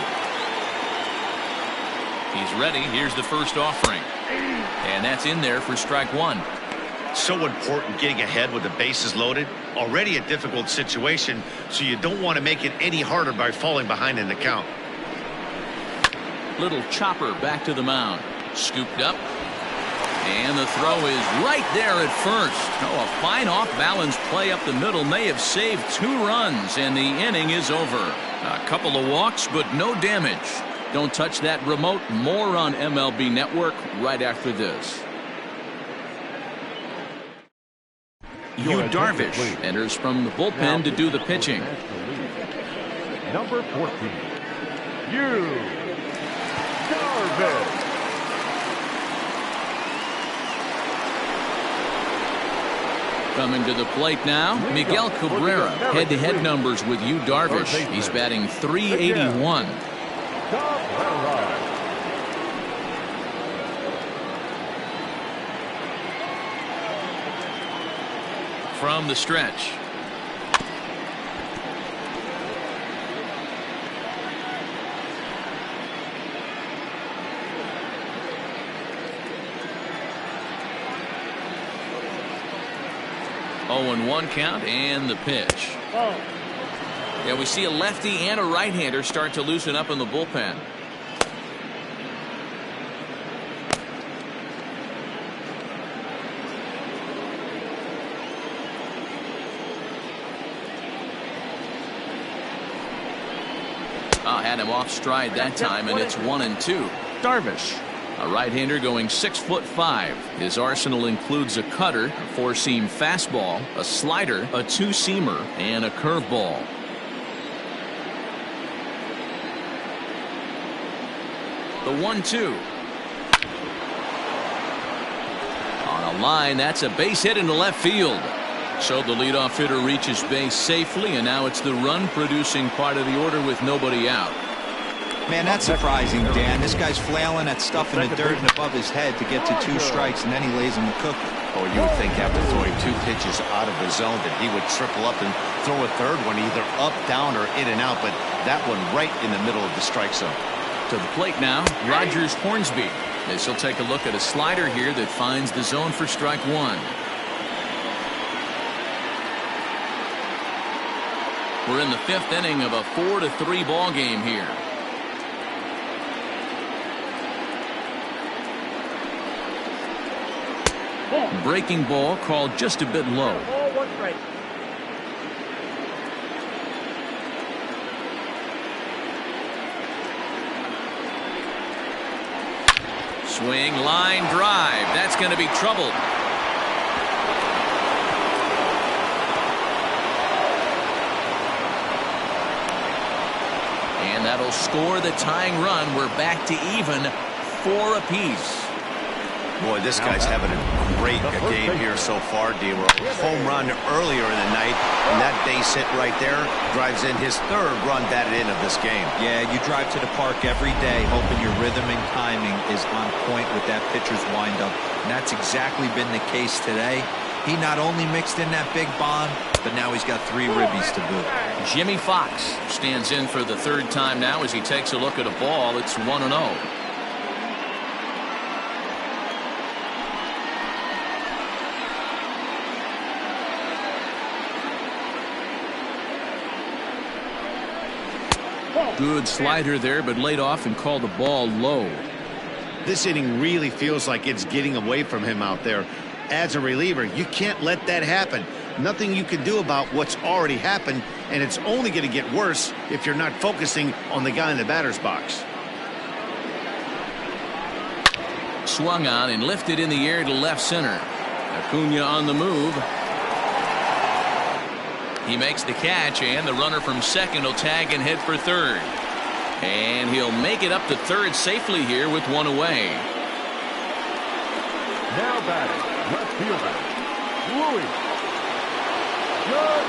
He's ready. Here's the first offering. And that's in there for strike 1. So important getting ahead with the bases loaded. Already a difficult situation, so you don't want to make it any harder by falling behind in the count. Little chopper back to the mound. Scooped up. And the throw is right there at first. Oh, a fine off-balance play up the middle may have saved 2 runs, and the inning is over. A couple of walks, but no damage. Don't touch that remote. More on MLB Network right after this. Yu Darvish enters from the bullpen to do the pitching. Number 14, Yu Darvish. Coming to the plate now, Miguel Cabrera. Head-to-head numbers with Yu Darvish. He's batting .381. From the stretch. 0-1 count and the pitch. Ball. Yeah, we see a lefty and a right-hander start to loosen up in the bullpen. Had him off stride that time, and it's 1-2. Darvish, a right-hander going 6'5". His arsenal includes a cutter, a four-seam fastball, a slider, a two-seamer, and a curveball. The 1-2. On a line, that's a base hit into left field. So the leadoff hitter reaches base safely, and now it's the run-producing part of the order with nobody out. Man, that's surprising, Dan. This guy's flailing at stuff in the dirt and above his head to get to 2 strikes, and then he lays him a cookie. Oh, you would think after throwing 2 pitches out of the zone that he would triple up and throw a third one, either up, down, or in and out, but that one right in the middle of the strike zone. To the plate now, Rogers Hornsby. As he'll take a look at a slider here that finds the zone for strike 1. We're in the 5th inning of a 4-3 ball game here. Breaking ball called just a bit low. Ball, 1 strike. Swing, line drive. That's going to be trouble. And that'll score the tying run. We're back to even 4 apiece. Boy, this guy's having a great game here so far, D-Roll. Home run earlier in the night, and that base hit right there drives in his 3rd run batted in of this game. Yeah, you drive to the park every day hoping your rhythm and timing is on point with that pitcher's windup, and that's exactly been the case today. He not only mixed in that big bomb, but now he's got 3 ribbies to boot. Jimmy Fox stands in for the 3rd time now as he takes a look at a ball. It's 1-0. Good slider there, but laid off and called the ball low. This inning really feels like it's getting away from him out there. As a reliever, you can't let that happen. Nothing you can do about what's already happened, and it's only going to get worse if you're not focusing on the guy in the batter's box. Swung on and lifted in the air to left center. Acuna on the move. He makes the catch, and the runner from second will tag and head for third. And he'll make it up to third safely here with 1 away. Now batting, left fielder, Luis.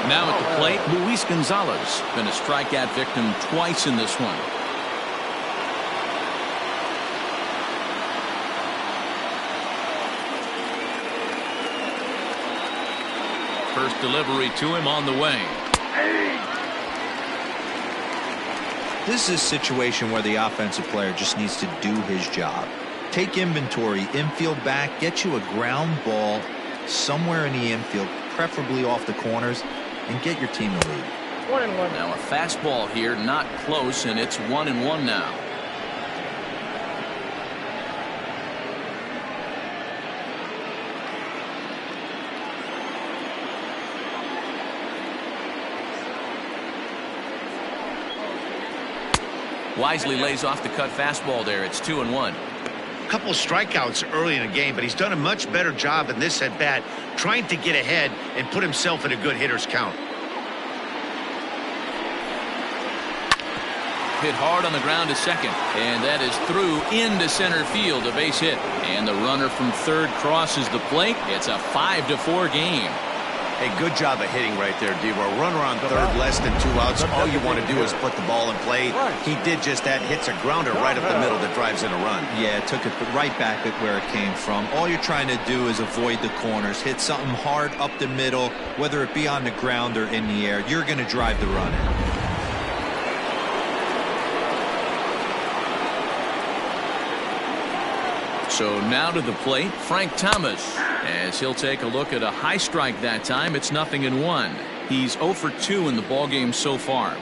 Now at the plate, Luis Gonzalez. Been a strikeout victim twice in this one. First delivery to him on the way. This is a situation where the offensive player just needs to do his job. Take inventory, infield back, get you a ground ball somewhere in the infield, preferably off the corners, and get your team a lead. 1-1. Now a fastball here, not close, and it's 1-1 now. Wisely lays off the cut fastball there. It's 2-1. A couple of strikeouts early in the game, but he's done a much better job in this at bat trying to get ahead and put himself in a good hitter's count. Hit hard on the ground to second, and that is through into center field, a base hit, and the runner from third crosses the plate. It's a 5-4 game. Hey, good job of hitting right there, D-Roll. Runner on third, less than 2 outs. All you want to do is put the ball in play. He did just that. Hits a grounder right up the middle that drives in a run. Yeah, took it right back at where it came from. All you're trying to do is avoid the corners. Hit something hard up the middle, whether it be on the ground or in the air. You're going to drive the run in. So now to the plate, Frank Thomas, as he'll take a look at a high strike that time. It's 0-1. He's 0 for 2 in the ballgame so far.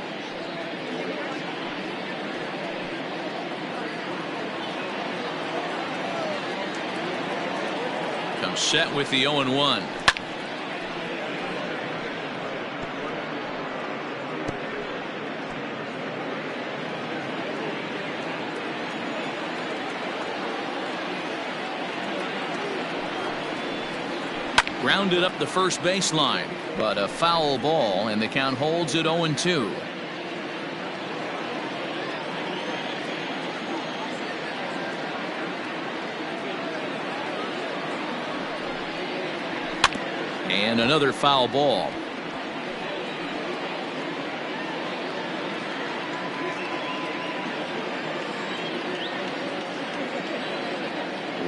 Comes set with the 0-1. Grounded up the first baseline, but a foul ball, and the count holds at 0-2. And another foul ball.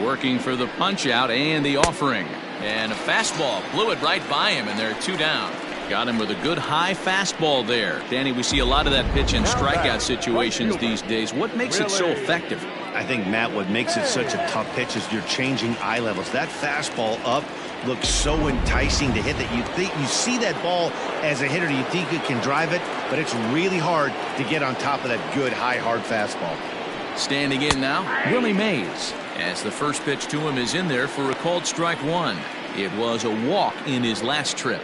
Working for the punch out and the offering. And a fastball blew it right by him, and there are 2 down. Got him with a good high fastball there. Danny, we see a lot of that pitch in strikeout situations these days. What makes it so effective? I think, Matt, what makes it such a tough pitch is you're changing eye levels. That fastball up looks so enticing to hit that you see that ball as a hitter, you think you can drive it, but it's really hard to get on top of that good high hard fastball. Standing in now, Willie Mays, as the first pitch to him is in there for a called strike 1. It was a walk in his last trip.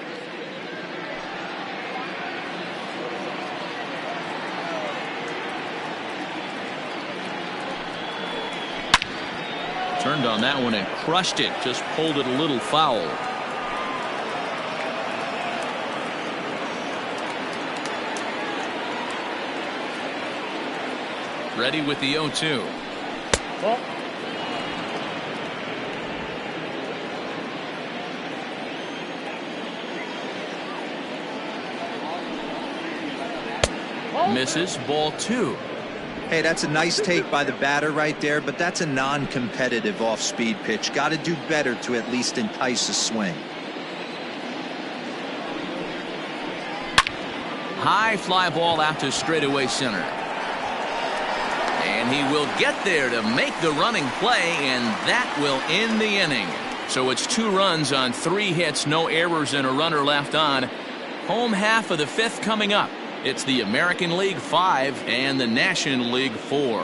Turned on that one and crushed it. Just pulled it a little foul. Ready with the 0-2. Ball. Misses, ball 2. Hey, that's a nice take by the batter right there, but that's a non-competitive off-speed pitch. Got to do better to at least entice a swing. High fly ball out to straightaway center. And he will get there to make the running play, and that will end the inning. So it's 2 runs on 3 hits, no errors, and a runner left on. Home half of the 5th coming up. It's the American League 5 and the National League 4.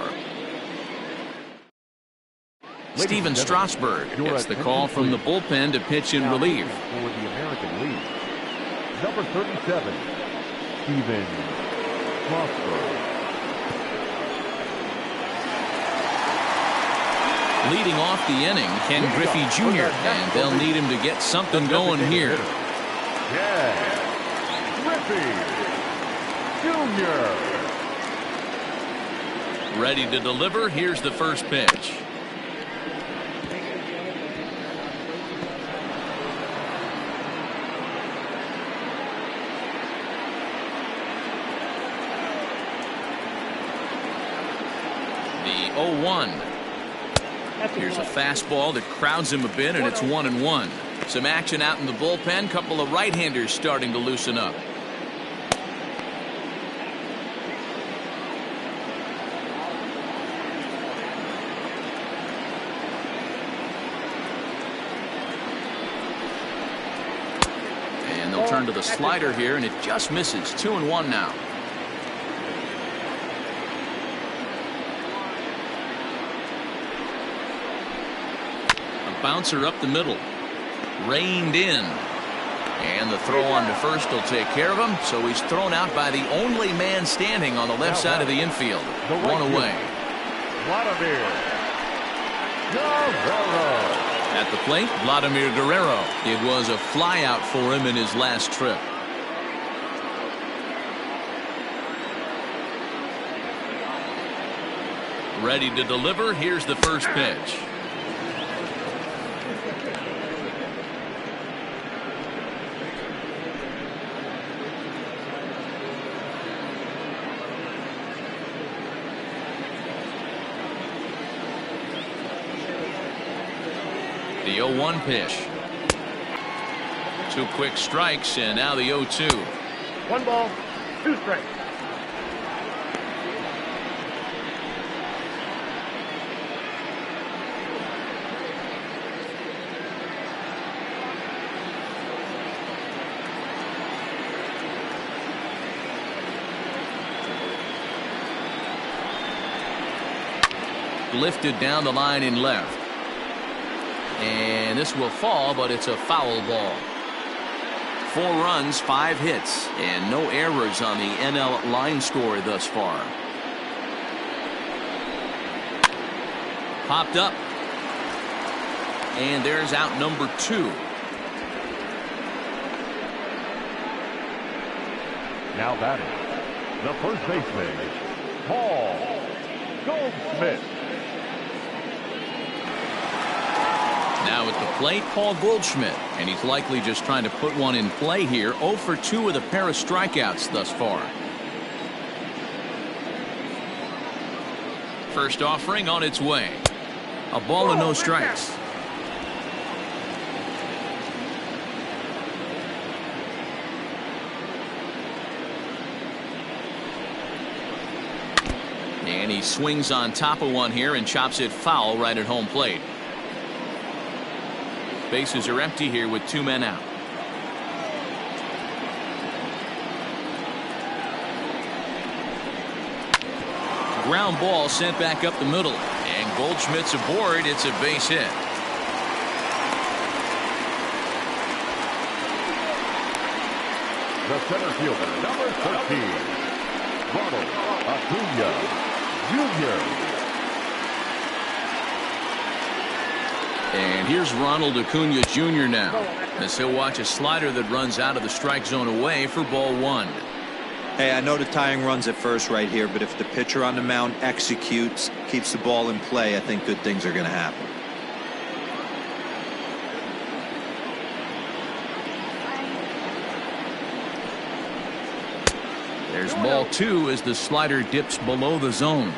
Steven Strasburg gets the call from the bullpen to pitch in relief. For the American League, number 37, Steven Strasburg. Leading off the inning, Ken Griffey Jr., and they'll need him to get something going here. Ken Griffey Jr. Ready to deliver. Here's the first pitch. The 0-1. Here's a fastball that crowds him a bit, and it's 1-1. Some action out in the bullpen. Couple of right-handers starting to loosen up. And they'll turn to the slider here, and it just misses. 2-1 now. Bouncer up the middle, reined in, and the throw on to first will take care of him. So he's thrown out by the only man standing on the left side of the infield. 1 away. Vladimir Guerrero. At the plate, Vladimir Guerrero. It was a fly out for him in his last trip. Ready to deliver. Here's the first pitch. The 0-1 pitch. 2 quick strikes, and now the 0-2. 1 ball, 2 strikes. lifted down the line in left. And this will fall, but it's a foul ball. 4 runs, 5 hits, and no errors on the NL line score thus far. Popped up. And there's out number 2. Now batting, the first baseman, Paul Goldschmidt. Now at the plate, Paul Goldschmidt, and he's likely just trying to put one in play here. 0 for 2 with a pair of strikeouts thus far. First offering on its way. A ball and no strikes. And he swings on top of one here and chops it foul right at home plate. Bases are empty here with 2 men out. Ground ball sent back up the middle, and Goldschmidt's aboard. It's a base hit. The center fielder, number 13, Ronald Acuna Jr. And here's Ronald Acuna Jr. now, as he'll watch a slider that runs out of the strike zone away for ball 1. Hey, I know the tying runs at first right here, but if the pitcher on the mound executes, keeps the ball in play, I think good things are going to happen. There's ball 2 as the slider dips below the zone.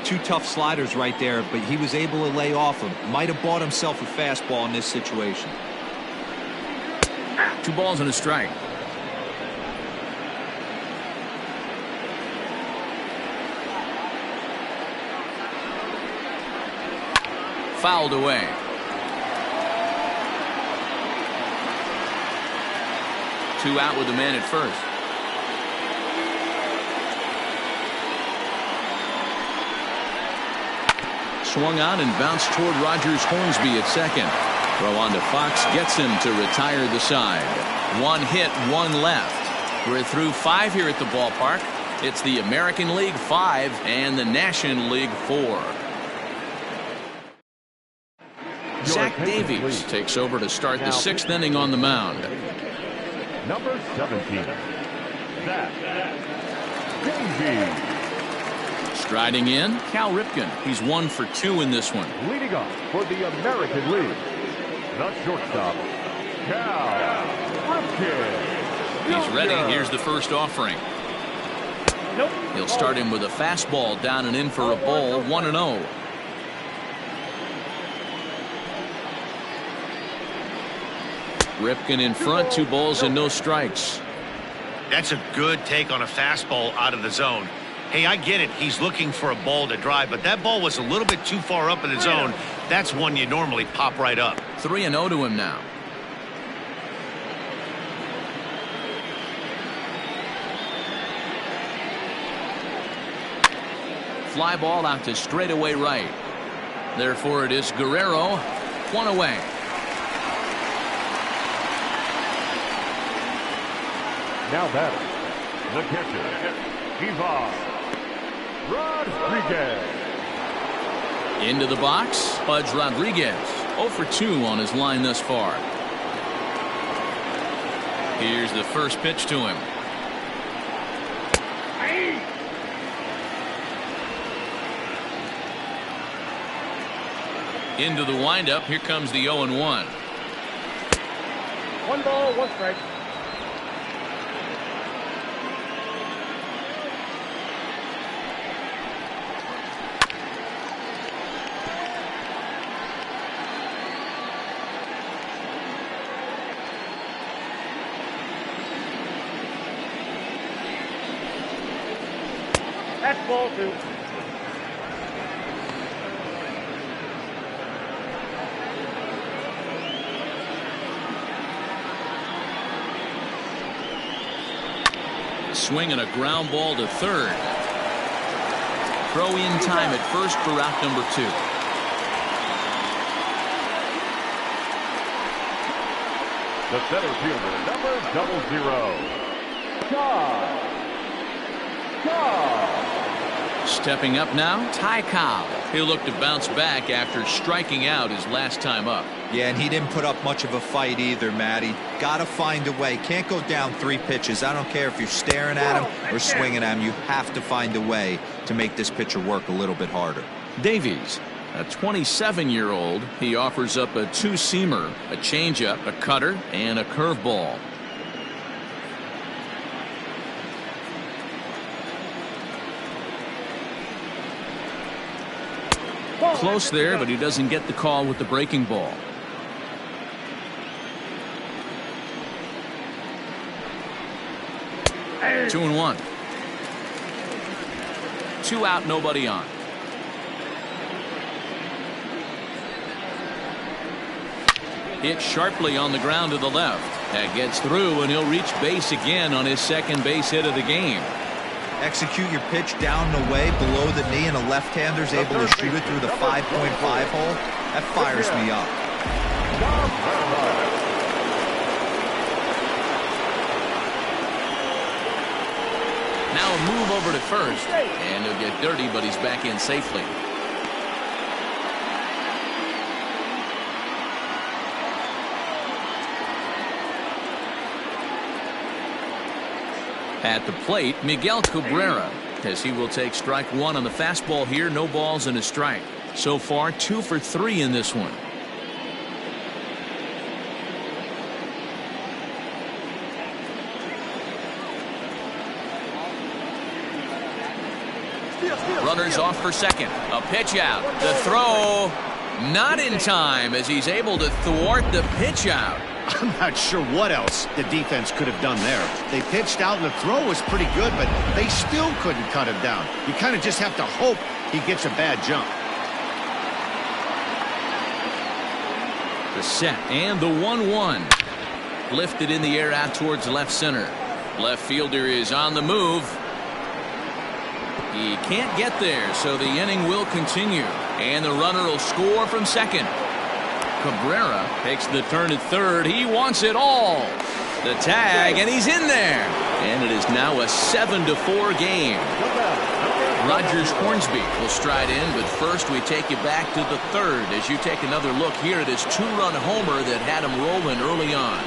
2 tough sliders right there, but he was able to lay off him. Might have bought himself a fastball in this situation. 2 balls and a strike. Fouled away. Two out with the man at first. Swung on and bounced toward Rogers Hornsby at second. Throw on to Fox gets him to retire the side. 1 hit, 1 left. We're through 5 here at the ballpark. It's the American League 5 and the National League 4. Zach Davies takes over to start the 6th inning on the mound. Number 17, Zach Davies. Striding in, Cal Ripken. He's 1 for 2 in this one. Leading off for the American League, the shortstop, Cal Ripken. He's ready. Here's the first offering. He'll start him with a fastball down and in for a ball. 1-0. Ripken in front, 2 balls and no strikes. That's a good take on a fastball out of the zone. Hey, I get it. He's looking for a ball to drive, but that ball was a little bit too far up in the zone. That's one you normally pop right up. 3-0 to him now. Fly ball out to straightaway right. Therefore, it is Guerrero. 1 away. Now batting, the catcher, Ivan Rodriguez. Into the box, Pudge Rodriguez. 0 for 2 on his line thus far. Here's the first pitch to him. Into the windup. Here comes the 0-1. 1 ball, 1 strike. That's ball 2. Swing and a ground ball to third. throw in time at first for out number 2. The center fielder, number 00, Cobb. Stepping up now, Ty Cobb. He'll look to bounce back after striking out his last time up. Yeah, and he didn't put up much of a fight either, Matty. Got to find a way. Can't go down 3 pitches. I don't care if you're staring at him or swinging at him. You have to find a way to make this pitcher work a little bit harder. Davies, a 27-year-old. He offers up a 2-seamer, a changeup, a cutter, and a curveball. Close there, but he doesn't get the call with the breaking ball. Hey. 2-1. 2 out, nobody on. Hit sharply on the ground to the left. That gets through, and he'll reach base again on his second base hit of the game. Execute your pitch down and away below the knee, and a left-hander's able to shoot it through the 5.5 hole. That fires me up. Now a move over to first, and he'll get dirty, but he's back in safely. At the plate, Miguel Cabrera, as he will take strike 1 on the fastball here. No balls and a strike. So far 2 for 3 in this one. Runners off for second. A pitch out. The throw not in time as he's able to thwart the pitch out. I'm not sure what else the defense could have done there. They pitched out and the throw was pretty good, but they still couldn't cut him down. You kind of just have to hope he gets a bad jump. The set and the 1-1. Lifted in the air out towards left center. Left fielder is on the move. He can't get there, so the inning will continue. And the runner will score from second. Cabrera takes the turn at third. He wants it all. The tag, and he's in there. And it is now a 7-4 game. Rogers Hornsby will stride in, but first we take you back to the third as you take another look here at his 2-run homer that had him rolling early on.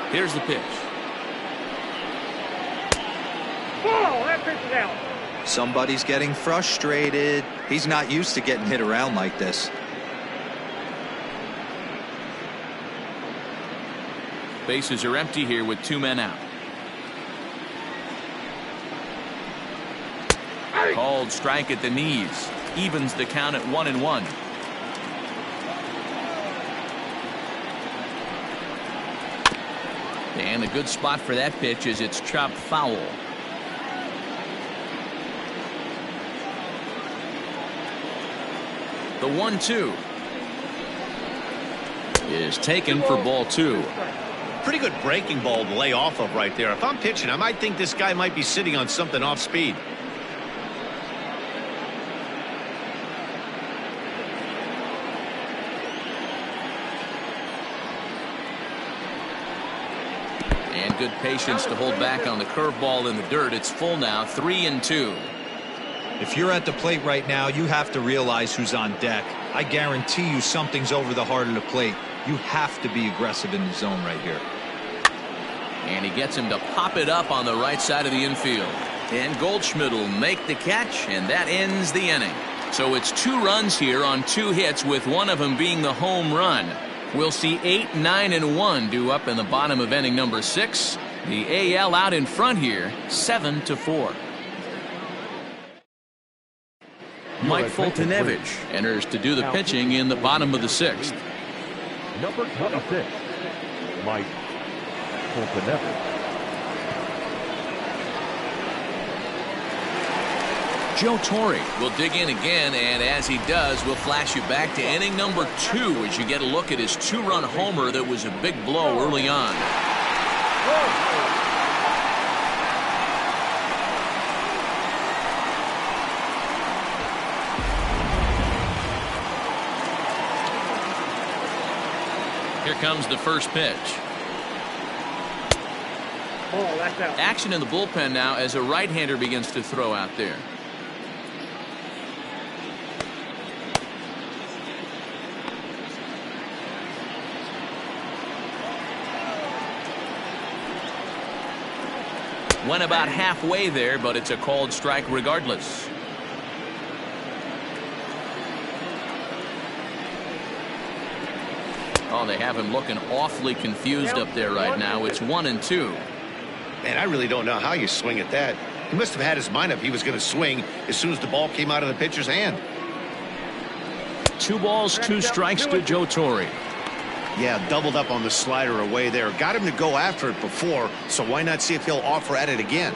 Here's the pitch. Ball, that pitch is out. Somebody's getting frustrated. He's not used to getting hit around like this. Bases are empty here with 2 men out. Called strike at the knees. Evens the count at 1-1. And a good spot for that pitch is it's chopped foul. The 1-2 is taken for ball 2. Pretty good breaking ball to lay off of right there. If I'm pitching, I might think this guy might be sitting on something off speed. And good patience to hold back on the curveball in the dirt. It's full now, 3-2. If you're at the plate right now, you have to realize who's on deck. I guarantee you something's over the heart of the plate. You have to be aggressive in the zone right here. And he gets him to pop it up on the right side of the infield. And Goldschmidt will make the catch, and that ends the inning. So it's 2 runs here on 2 hits, with one of them being the home run. We'll see 8, 9, and 1 due up in the bottom of inning number 6. The AL out in front here, 7-4. Mike Foltynewicz enters to do the pitching in the bottom of the 6th. Number 26, Mike Foltynewicz. Joe Torre will dig in again, and as he does, we'll flash you back to inning number 2 as you get a look at his 2-run homer that was a big blow early on. Here comes the first pitch. Oh, that's out. Action in the bullpen now as a right-hander begins to throw out there. Went about halfway there, but it's a called strike regardless. Oh, they have him looking awfully confused up there right now. It's 1-2. Man, I really don't know how you swing at that. He must have had his mind up he was going to swing as soon as the ball came out of the pitcher's hand. 2 balls, 2 strikes to Joe Torre. Yeah, doubled up on the slider away there. Got him to go after it before, so why not see if he'll offer at it again?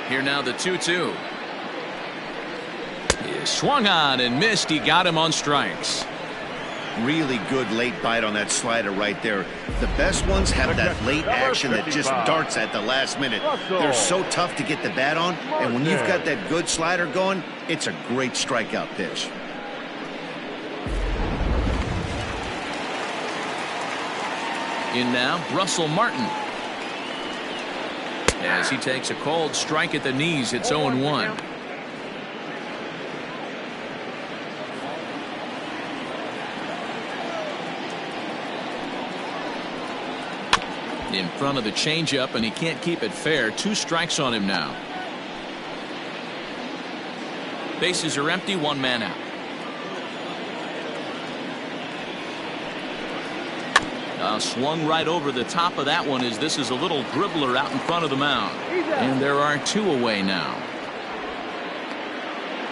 Here now the 2-2. He swung on and missed. He got him on strikes. Really good late bite on that slider right there. The best ones have that late action that just darts at the last minute. They're so tough to get the bat on, and when you've got that good slider going, it's a great strikeout pitch. In now, Russell Martin. As he takes a cold strike at the knees, it's 0-1. In front of the changeup, and he can't keep it fair. 2 strikes on him now. Bases are empty, 1 man out. Swung right over the top of that one as this is a little dribbler out in front of the mound. And there are 2 away now.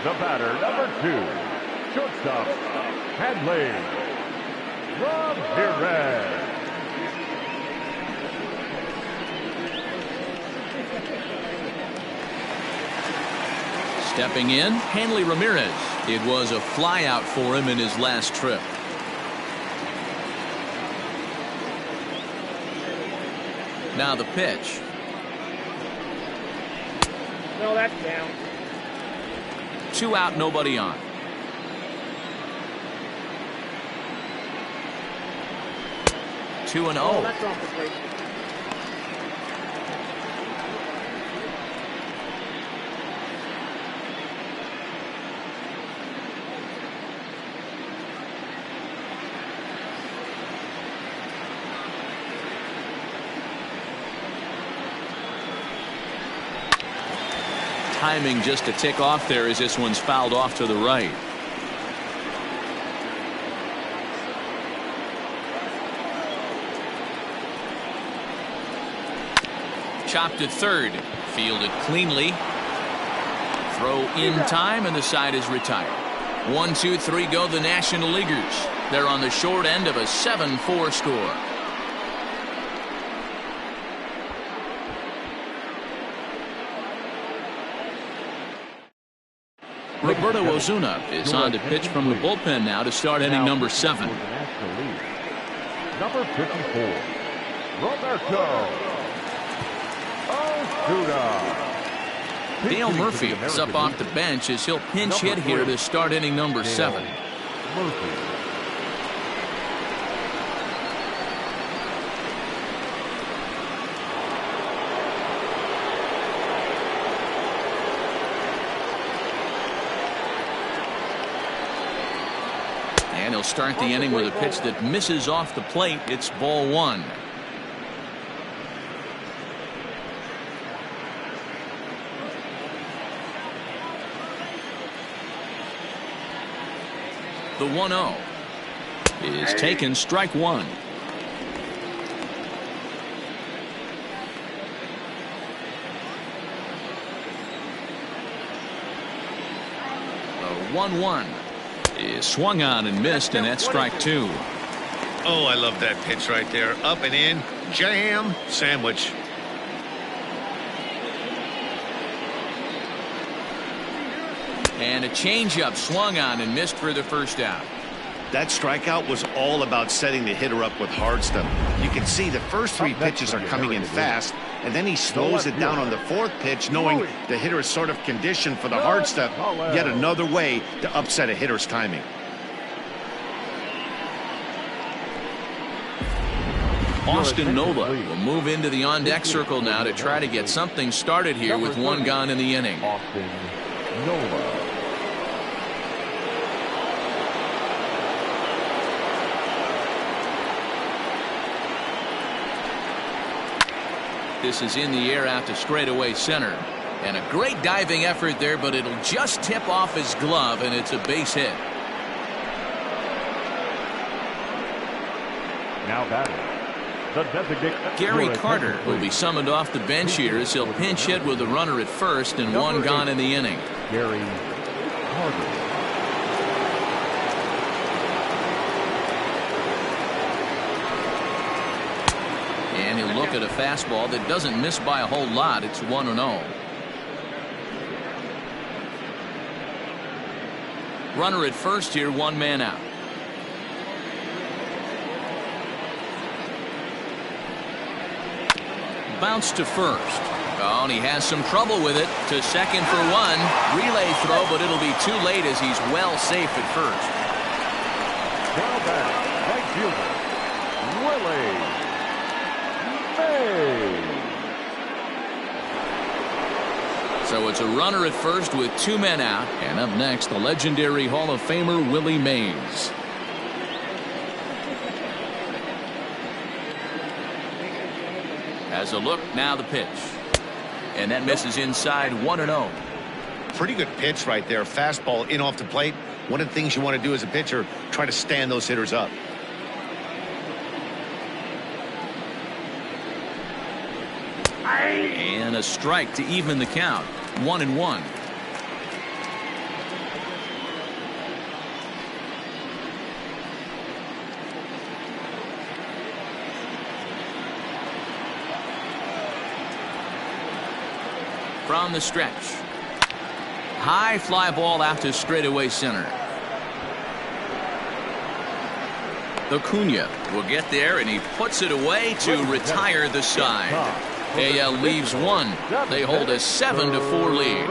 The batter, number 2, shortstop, Hadley. Ramirez. Stepping in, Hanley Ramirez. It was a fly out for him in his last trip. Now the pitch. No, that's down. 2 out, nobody on. Two and Oh, 0. that's off the plate. Timing just a tick off there as this one's fouled off to the right. Chopped at third. Fielded cleanly. Throw in time, and the side is retired. 1, 2, 3 go the National Leaguers. They're on the short end of a 7-4 score. Roberto Ozuna is on to pitch from the bullpen now to start inning number 7. Number 54, Roberto Ozuna. Dale Murphy is up off the bench as he'll pinch hit here to start inning number 7. Murphy. And he'll start the inning with a pitch that misses off the plate. It's ball 1. The 1-0 is taken, strike 1. The 1-1 is swung on and missed, and that's strike 2. Oh, I love that pitch right there. Up and in, jam, sandwich. And a changeup swung on and missed for the first out. That strikeout was all about setting the hitter up with hard stuff. You can see the first 3 pitches are coming in fast, and then he slows it down on the 4th pitch, knowing the hitter is sort of conditioned for the hard stuff. Yet another way to upset a hitter's timing. Austin Nola will move into the on-deck circle now to try to get something started here with 1 gone in the inning. Austin Nola. This is in the air out to straightaway center. And a great diving effort there, but it'll just tip off his glove, and it's a base hit. Now batting, the designated Gary Carter will be summoned off the bench here as he'll pinch hit with a runner at first and 1 gone in the inning. Gary Carter. And he'll look at a fastball that doesn't miss by a whole lot. It's 1-0. Runner at first here, 1 man out. Bounce to first. Oh, and he has some trouble with it. To second for 1. Relay throw, but it'll be too late as he's well safe at first. Now back, right fielder, Willie Mays. So it's a runner at first with 2 men out. And up next, the legendary Hall of Famer Willie Mays. Has a look, now the pitch. And that misses inside, 1-0. Pretty good pitch right there. Fastball in off the plate. One of the things you want to do as a pitcher, try to stand those hitters up. And a strike to even the count. 1-1. From the stretch. High fly ball out to straightaway center. Acuna will get there, and he puts it away to retire the side. AL leaves 1. They hold a 7-4 lead.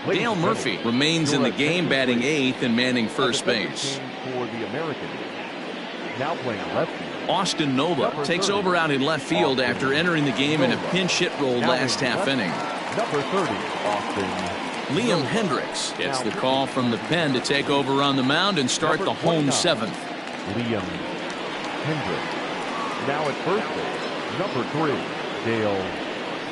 Dale Murphy remains in the game, batting 8th and manning first base. For the Americans, now playing left field. Austin Nola takes over out in left field after entering the game in a pinch hit role last half inning. Number 30, Austin. Liam Hendricks gets the call from the pen to take over on the mound and start the home 7th. Liam Hendricks. Now at first base, number 3, Dale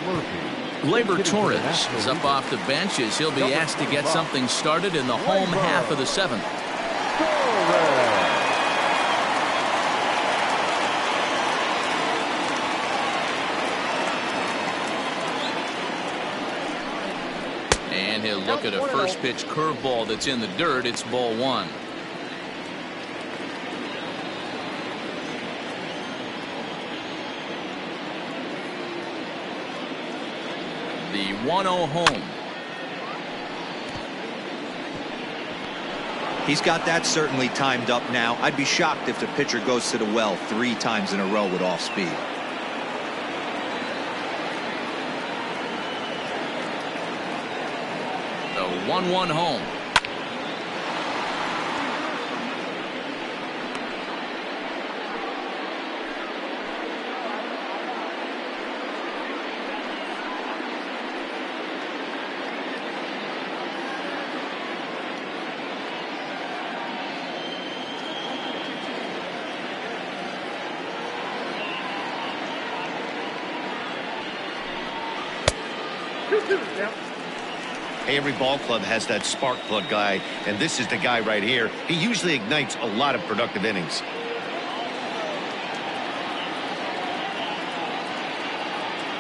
Murphy. Gleyber Torres is up off the bench as he'll be asked to get something started in the home half of the 7th. And he'll look at a first pitch curveball that's in the dirt. It's ball 1. The 1-0 home. He's got that certainly timed up now. I'd be shocked if the pitcher goes to the well 3 times in a row with off speed. The 1-1 home. Hey, every ball club has that spark plug guy, and this is the guy right here. He usually ignites a lot of productive innings.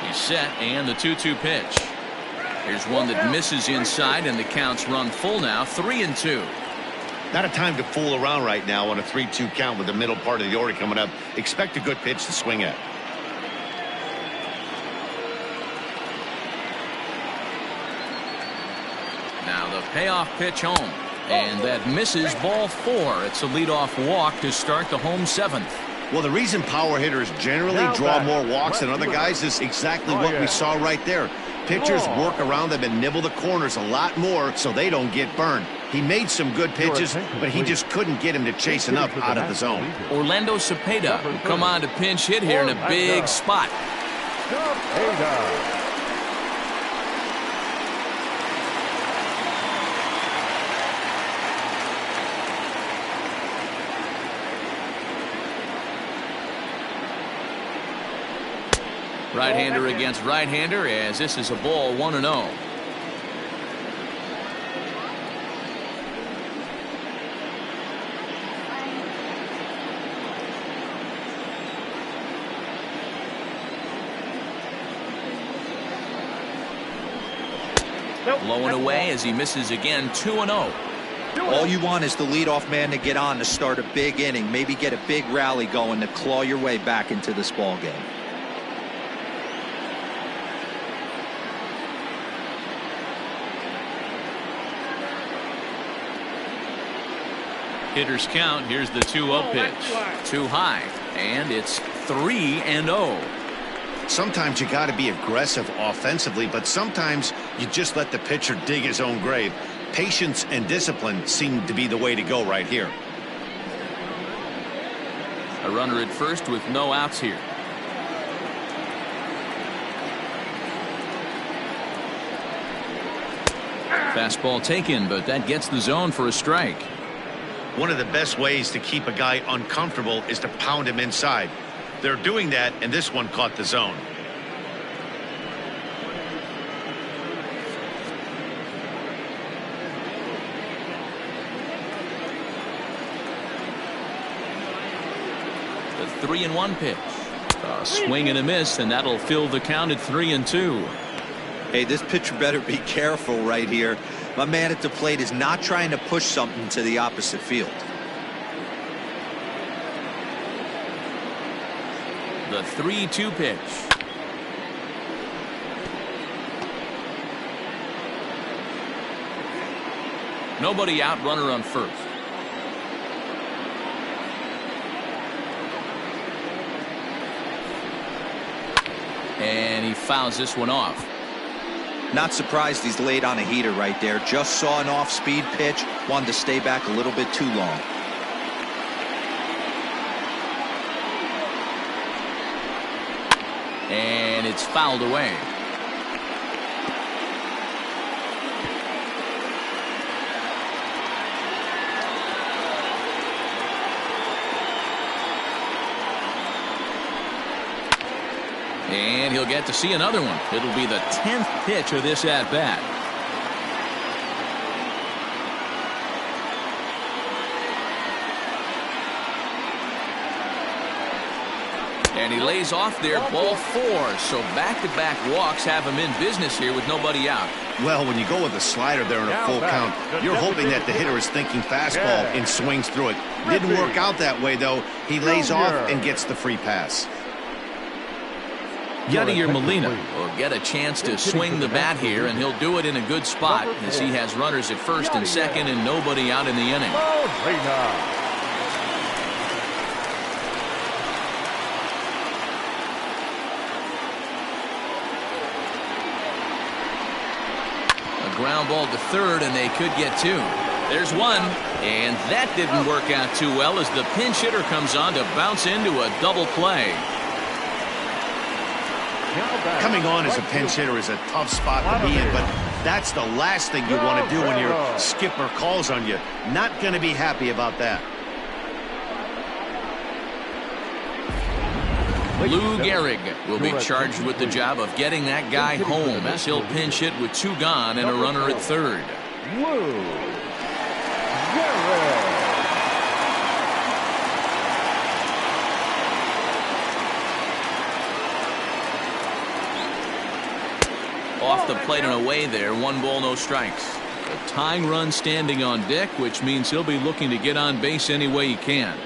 He's set, and the 2-2 pitch. Here's one that misses inside, and the count's run full now, 3-2. Not a time to fool around right now on a 3-2 count with the middle part of the order coming up. Expect a good pitch to swing at. Payoff pitch home. And that misses ball 4. It's a leadoff walk to start the home 7th. Well, the reason power hitters generally draw more walks than other guys is exactly what we saw right there. Pitchers work around them and nibble the corners a lot more so they don't get burned. He made some good pitches, but he just couldn't get him to chase enough out of the zone. Orlando Cepeda will come on to pinch hit here in a big spot. Right-hander against right-hander, as this is a ball 1-0. Low and away as he misses again. 2-0. All you want is the leadoff man to get on to start a big inning, maybe get a big rally going to claw your way back into this ball game. Hitters count. Here's the 2-0 pitch. Too high, and it's 3-0. Sometimes you got to be aggressive offensively, but sometimes you just let the pitcher dig his own grave. Patience and discipline seem to be the way to go right here. A runner at first with no outs here. Fastball taken, but that gets the zone for a strike. One of the best ways to keep a guy uncomfortable is to pound him inside. They're doing that, and this one caught the zone. The 3-1 pitch. A swing and a miss, and that'll fill the count at 3-2. Hey, this pitcher better be careful right here. My man at the plate is not trying to push something to the opposite field. The 3-2 pitch. Nobody out, runner on first. And he fouls this one off. Not surprised he's laid on a heater right there. Just saw an off-speed pitch. Wanted to stay back a little bit too long. And it's fouled away. And he'll get to see another one. It'll be the 10th pitch of this at-bat. And he lays off there, ball 4. So back-to-back walks have him in business here with nobody out. Well, when you go with a slider there in a full count, you're hoping that the hitter is thinking fastball and swings through it. Didn't work out that way, though. He lays off and gets the free pass. Yadier Molina will get a chance to swing the bat here, and he'll do it in a good spot as he has runners at first and second and nobody out in the inning. A ground ball to third, and they could get 2. There's one, and that didn't work out too well as the pinch hitter comes on to bounce into a double play. Coming on as a pinch hitter is a tough spot to be in, but that's the last thing you want to do when your skipper calls on you. Not going to be happy about that. Lou Gehrig will be charged with the job of getting that guy home as he'll pinch hit with 2 gone and a runner at third. Lou Gehrig. Off the plate and away there. 1 ball, no strikes. A tying run standing on deck, which means he'll be looking to get on base any way he can.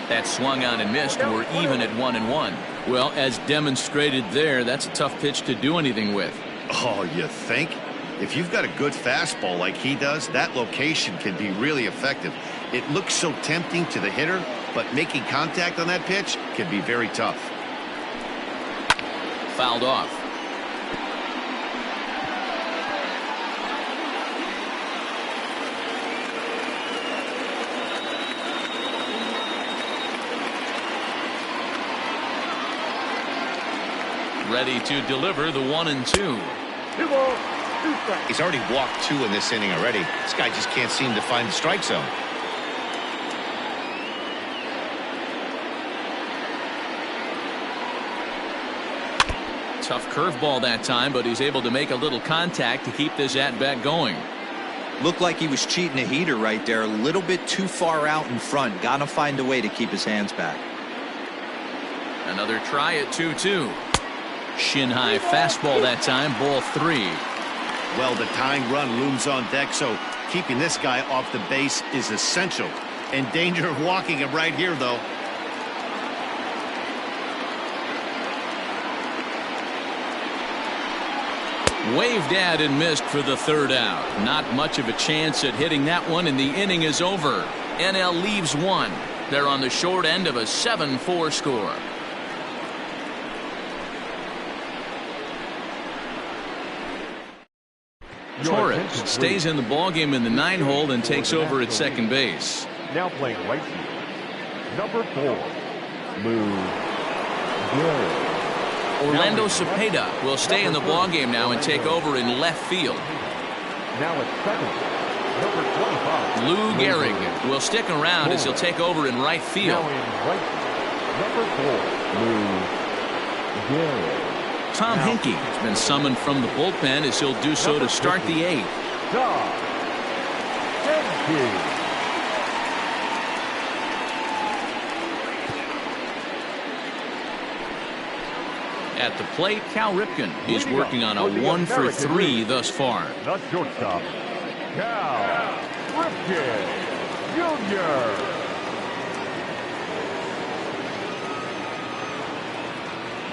That swung on and missed. We're even at 1-1. Well, as demonstrated there, that's a tough pitch to do anything with. Oh, you think? If you've got a good fastball like he does, that location can be really effective. It looks so tempting to the hitter, but making contact on that pitch can be very tough. Fouled off. Ready to deliver the 1-2. 2 balls, 2 strikes. He's already walked 2 in this inning already. This guy just can't seem to find the strike zone. Tough curveball that time, but he's able to make a little contact to keep this at-bat going. Looked like he was cheating a heater right there. A little bit too far out in front. Got to find a way to keep his hands back. Another try at 2-2. Shin high fastball that time, ball 3. Well, the tying run looms on deck, so keeping this guy off the base is essential. In danger of walking him right here, though. Waved at and missed for the 3rd out. Not much of a chance at hitting that one, and the inning is over. NL leaves 1. They're on the short end of a 7-4 score. Torres stays in the ballgame in the 9-hole and takes over at second base. Now playing right field, number 4, Lou Gehrig. Orlando Cepeda will stay in the ballgame now and take over in left field. Now at second, number 25, Lou Gehrig will stick around as he'll take over in right field. Now in right field, number 4, Lou Gehrig. Tom Hinkie has been summoned from the bullpen as he'll do so to start the 8th. Tom Hinkie. At the plate, Cal Ripken is working on a 1-for-3 thus far. The shortstop, Cal Ripken Jr.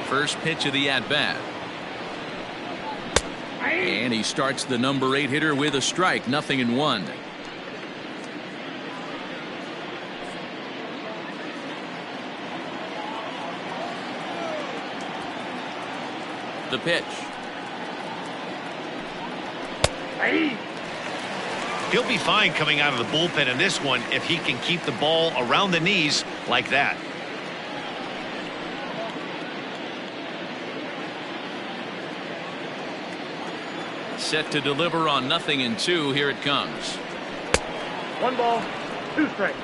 First pitch of the at-bat. And he starts the number 8 hitter with a strike, 0-1. The pitch. He'll be fine coming out of the bullpen in this one if he can keep the ball around the knees like that. Set to deliver on 0-2. Here it comes. 1 ball, 2 strikes.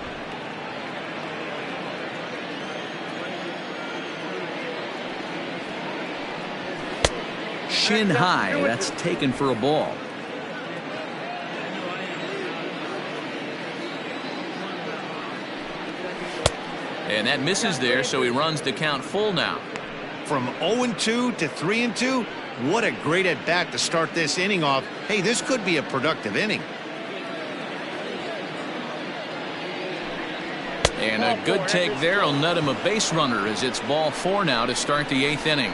Shin high. That's taken for a ball. And that misses there, so he runs the count full now. From 0-2 to 3-2, what a great at-bat to start this inning off. Hey, this could be a productive inning. And a good take there will net him a base runner as it's ball 4 now to start the 8th inning.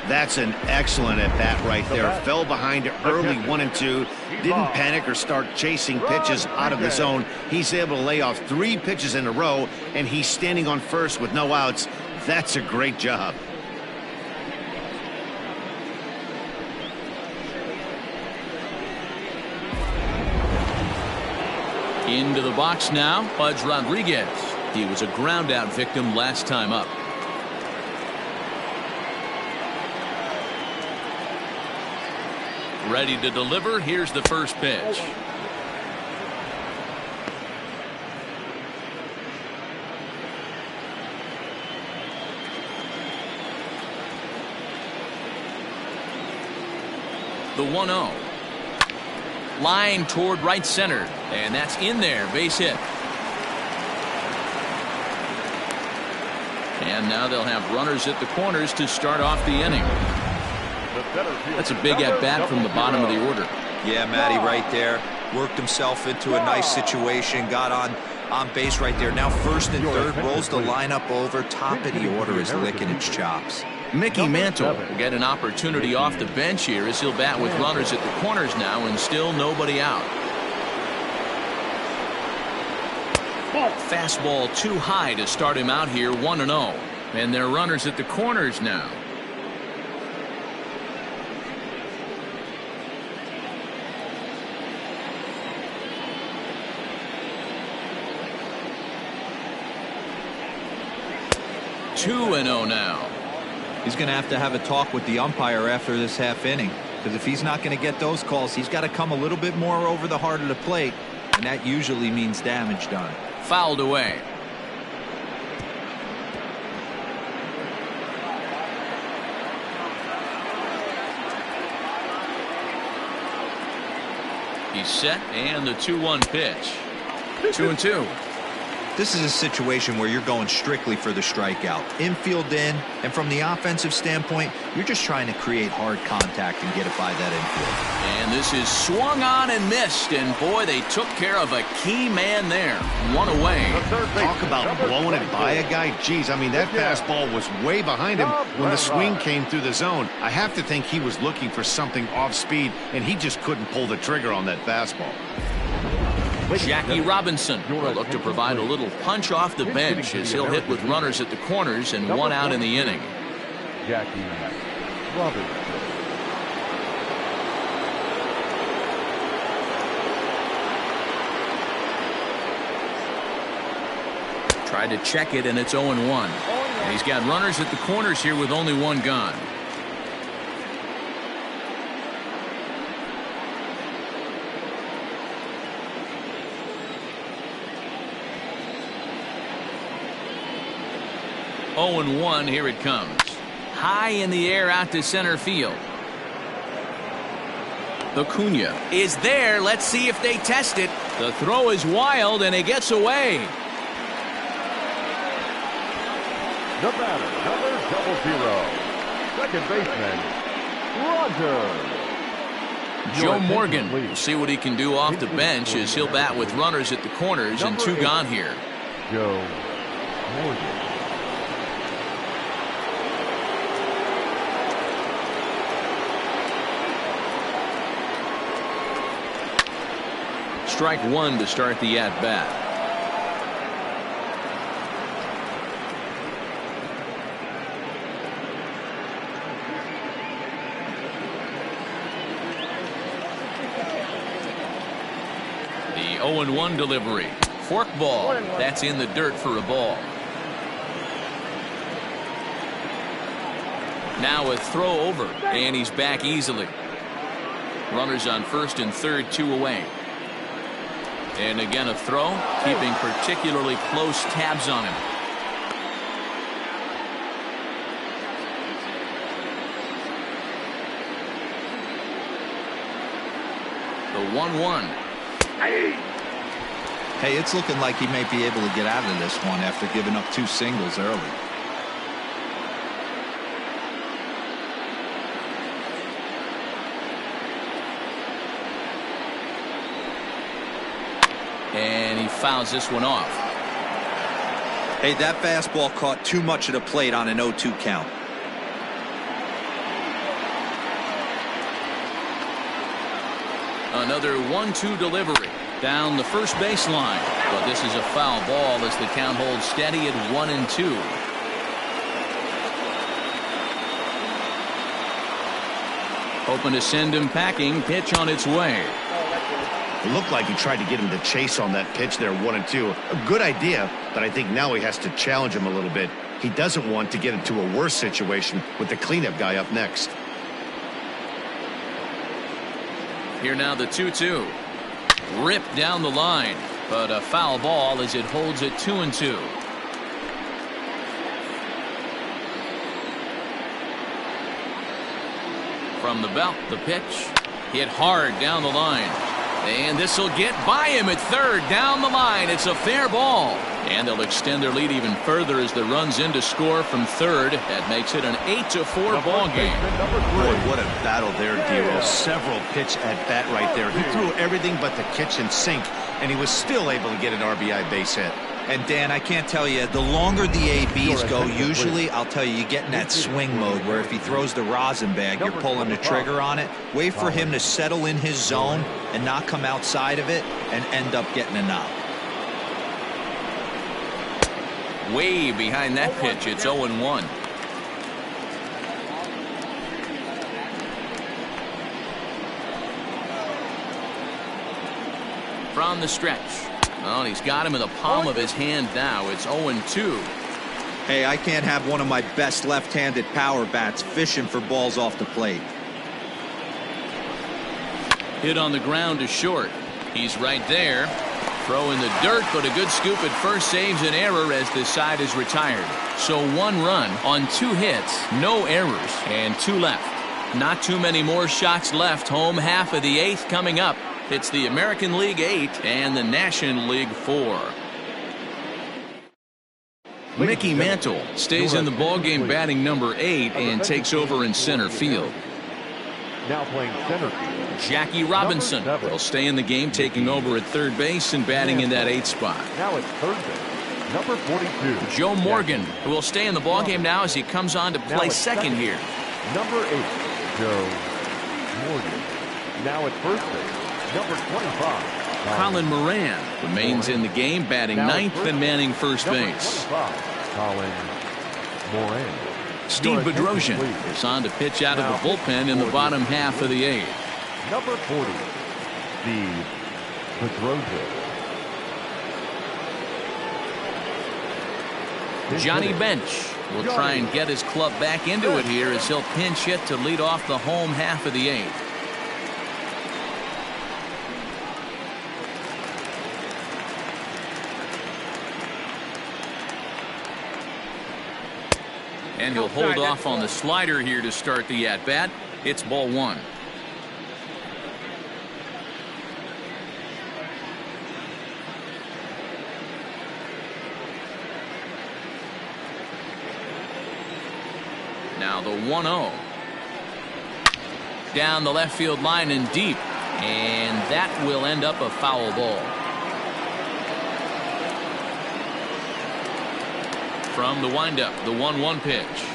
That's an excellent at-bat right there. Fell behind early 1-2. Didn't panic or start chasing pitches out of the zone. He's able to lay off 3 pitches in a row, and he's standing on first with no outs. That's a great job. Into the box now, Pudge Rodriguez. He was a ground-out victim last time up. Ready to deliver. Here's the first pitch. The 1-0. Line toward right center, and that's in there. Base hit. And now they'll have runners at the corners to start off the inning. That's a big at-bat from the bottom of the order. Yeah, Matty, right there. Worked himself into a nice situation. Got on On base right there. Now first and third, rolls the lineup over. Top of the order is licking its chops. Mickey Mantle will get an opportunity off the bench here as he'll bat with runners at the corners now and still nobody out. Fastball too high to start him out here 1-0. And they're runners at the corners now. Two and 0 now. He's going to have a talk with the umpire after this half inning, because if he's not going to get those calls, he's got to come a little bit more over the heart of the plate, and that usually means damage done. Fouled away. He's set, and the 2-1 pitch. 2-2. This is a situation where you're going strictly for the strikeout. Infield in, and from the offensive standpoint, you're just trying to create hard contact and get it by that infield. And this is swung on and missed, and boy, they took care of a key man there. One away. Talk about blowing it by a guy. Geez, I mean, that fastball was way behind him when the swing came through the zone. I have to think he was looking for something off speed, and he just couldn't pull the trigger on that fastball. Jackie Robinson will look to provide a little punch off the bench as he'll hit with runners at the corners and one out in the inning. Jackie Robinson. Tried to check it, and it's 0-1. And he's got runners at the corners here with only one gone. Oh, and 1, here it comes. High in the air out to center field. Acuna is there. Let's see if they test it. The throw is wild, and it gets away. The batter, number 00, second baseman, Roger. Joe Morgan will see what he can do off the bench as he'll bat with runners at the corners and 2 gone here. Joe Morgan. Strike 1 to start the at-bat. The 0-1 delivery. Forkball. That's in the dirt for a ball. Now a throw over, and he's back easily. Runners on first and third, 2 away. And again a throw, keeping particularly close tabs on him. The 1-1. Hey, it's looking like he may be able to get out of this one after giving up 2 singles early. And he fouls this one off. Hey, that fastball caught too much of the plate on an 0-2 count. Another 1-2 delivery down the first baseline. But this is a foul ball as the count holds steady at 1-2. Hoping to send him packing. Pitch on its way. It looked like he tried to get him to chase on that pitch there, 1-2. A good idea, but I think now he has to challenge him a little bit. He doesn't want to get into a worse situation with the cleanup guy up next. Here now the 2-2. Ripped down the line, but a foul ball as it holds it 2-2. From the belt, the pitch hit hard down the line. And this will get by him at third. Down the line, it's a fair ball. And they'll extend their lead even further as the runs in to score from third. That makes it an 8-4 ball game. Boy, what a battle there, Dero. Several pitch at bat right there. He threw everything but the kitchen sink, and he was still able to get an RBI base hit. And Dan, I can't tell you, the longer the ABs go, usually, I'll tell you, you get in that swing mode where if he throws the rosin bag, you're pulling the trigger on it. Wait for him to settle in his zone and not come outside of it and end up getting a knock. Way behind that pitch, it's 0-1. From the stretch. Well, he's got him in the palm of his hand now. It's 0-2. Hey, I can't have one of my best left-handed power bats fishing for balls off the plate. Hit on the ground to short. He's right there. Throw in the dirt, but a good scoop at first saves an error as this side is retired. So 1 run on 2 hits, no errors, and 2 left. Not too many more shots left. Home half of the 8th coming up. It's the American League 8 and the National League 4. Mickey Mantle stays in the ballgame batting number 8 and takes over in center field. Now playing center field. Jackie Robinson will stay in the game, taking over at third base and batting in that 8th spot. Now it's third base. Number 42. Joe Morgan, who will stay in the ballgame now as he comes on to play second here. Number 8, Joe Morgan. Now at first base. Number 25. Colin Moran remains in the game, batting 9th and manning first base. Colin Moran. Steve Bedrosian is on to pitch out of the bullpen in the bottom half of the 8th. Number 40, Steve Bedrosian. Johnny Bench will try and get his club back into it here as he'll pinch hit to lead off the home half of the 8th. And he'll hold off on the slider here to start the at-bat. It's ball 1. Now the 1-0. Down the left field line and deep. And that will end up a foul ball. From the windup, the 1-1 pitch.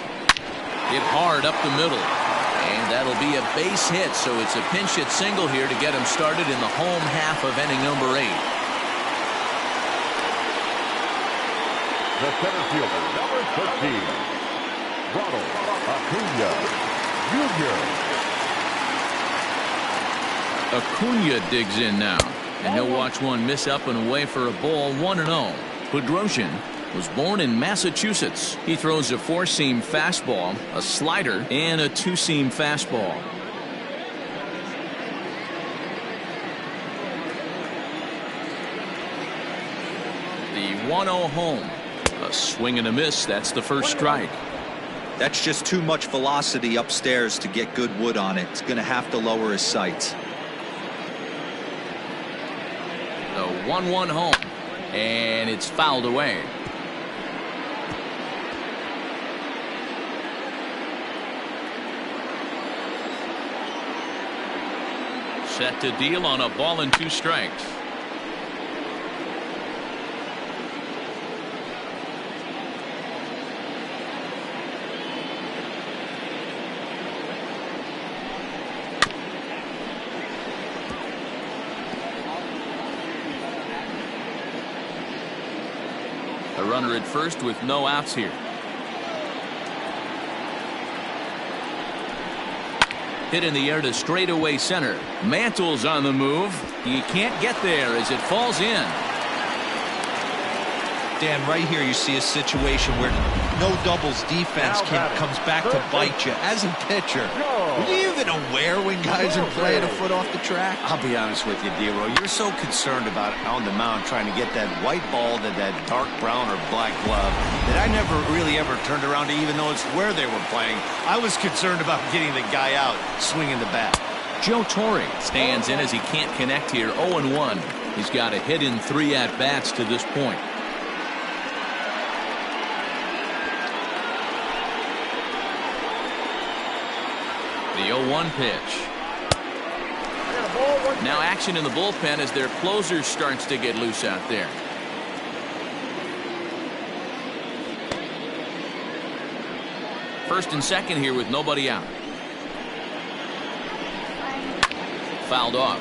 Hit hard up the middle. And that'll be a base hit, so it's a pinch hit single here to get him started in the home half of inning number 8. The center fielder, number 13, Ronald Acuna Jr. Acuna digs in now, and he'll watch one miss up and away for a ball. 1-0. Bedrosian was born in Massachusetts. He throws a 4-seam fastball, a slider, and a 2-seam fastball. The 1-0 home. A swing and a miss. That's the first strike. That's just too much velocity upstairs to get good wood on it. It's going to have to lower his sights. The 1-1 home. And it's fouled away. Set to deal on a ball and 2 strikes. A runner at first with no outs here. Hit in the air to straightaway center. Mantle's on the move. He can't get there as it falls in. Dan, right here you see a situation where no doubles defense comes back to bite you. As a pitcher, are you even aware when guys are playing a foot off the track? I'll be honest with you, Dero. You're so concerned about on the mound trying to get that white ball to that dark brown or black glove that I never really ever turned around to even notice where they were playing. I was concerned about getting the guy out swinging the bat. Joe Torre stands in as he can't connect here. 0-1. He's got a hit in 3 at-bats to this point. The 0-1 pitch. Now action in the bullpen as their closer starts to get loose out there. First and second here with nobody out. Fouled off.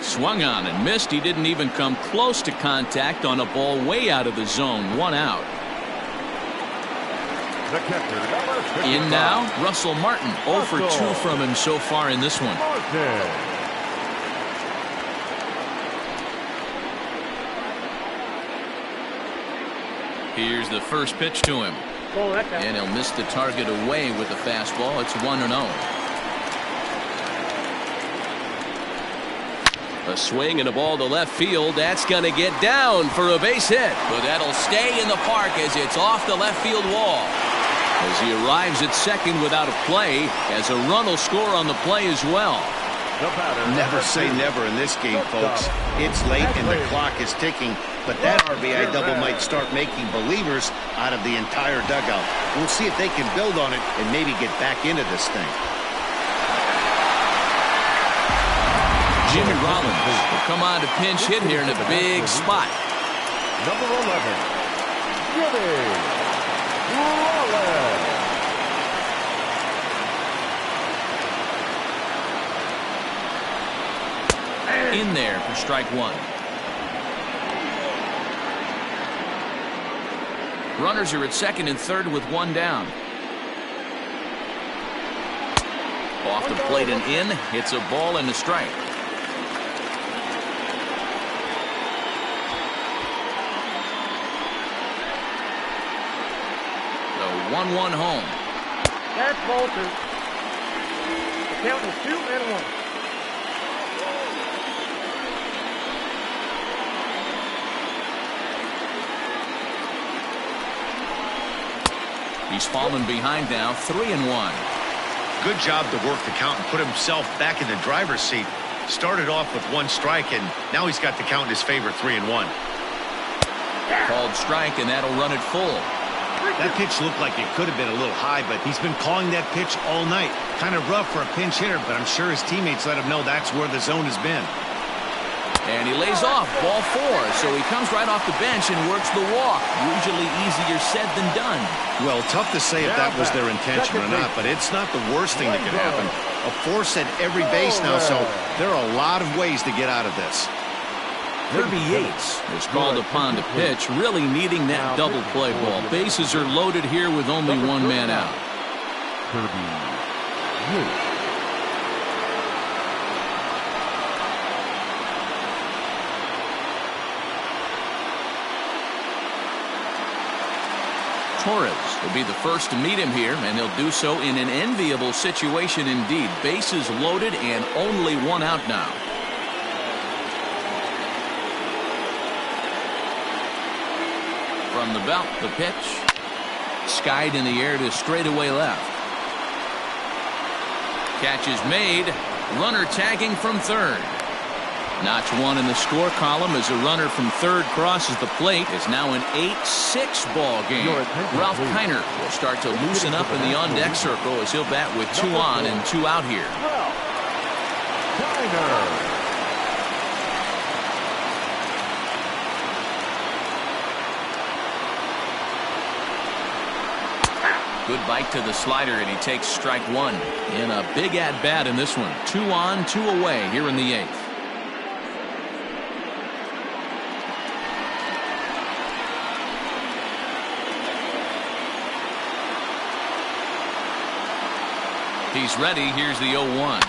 Swung on and missed. He didn't even come close to contact on a ball way out of the zone. 1 out. The catcher, number 55. In now, Russell Martin. 0 for 2 from him so far in this one. Martin. Here's the first pitch to him. And he'll miss the target away with the fastball. It's 1-0. A swing and a ball to left field. That's going to get down for a base hit. But that'll stay in the park as it's off the left field wall. As he arrives at second without a play, as a run will score on the play as well. The batter, Never say never in this game, folks. It's late and the clock is ticking, but that RBI double might start making believers out of the entire dugout. We'll see if they can build on it and maybe get back into this thing. Jimmy Rollins will come on to pinch hit here in a big spot. Number 11, Jimmy Rollins. In there for strike 1. Runners are at second and third with 1 down. Off the plate and in. Hits a ball and a strike. The 1-1 home. That's ball 2. The count is 2-1. He's fallen behind now, 3-1. Good job to work the count and put himself back in the driver's seat. Started off with 1 strike, and now he's got the count in his favor, 3-1. Called strike, and that'll run it full. That pitch looked like it could have been a little high, but he's been calling that pitch all night. Kind of rough for a pinch hitter, but I'm sure his teammates let him know that's where the zone has been. And he lays off, ball 4, so he comes right off the bench and works the walk. Usually easier said than done. Well, tough to say if that was their intention or not, but it's not the worst thing that could happen. A force at every base now, so there are a lot of ways to get out of this. Kirby Yates is called upon to pitch, really needing that double play ball. Bases are loaded here with only 1 man out. Kirby Yates. Torres will be the first to meet him here, and he'll do so in an enviable situation indeed. Bases loaded and only 1 out now. From the belt, the pitch. Skied in the air to straightaway left. Catch is made. Runner tagging from third. Notch 1 in the score column as a runner from third crosses the plate. It's now an 8-6 ball game. Ralph Kiner will start to loosen up in the on-deck circle as he'll bat with 2 on and 2 out here. Kiner. Good bite to the slider, and he takes strike 1 in a big at-bat in this one. 2 on, 2 away here in the 8th. He's ready. Here's the 0-1.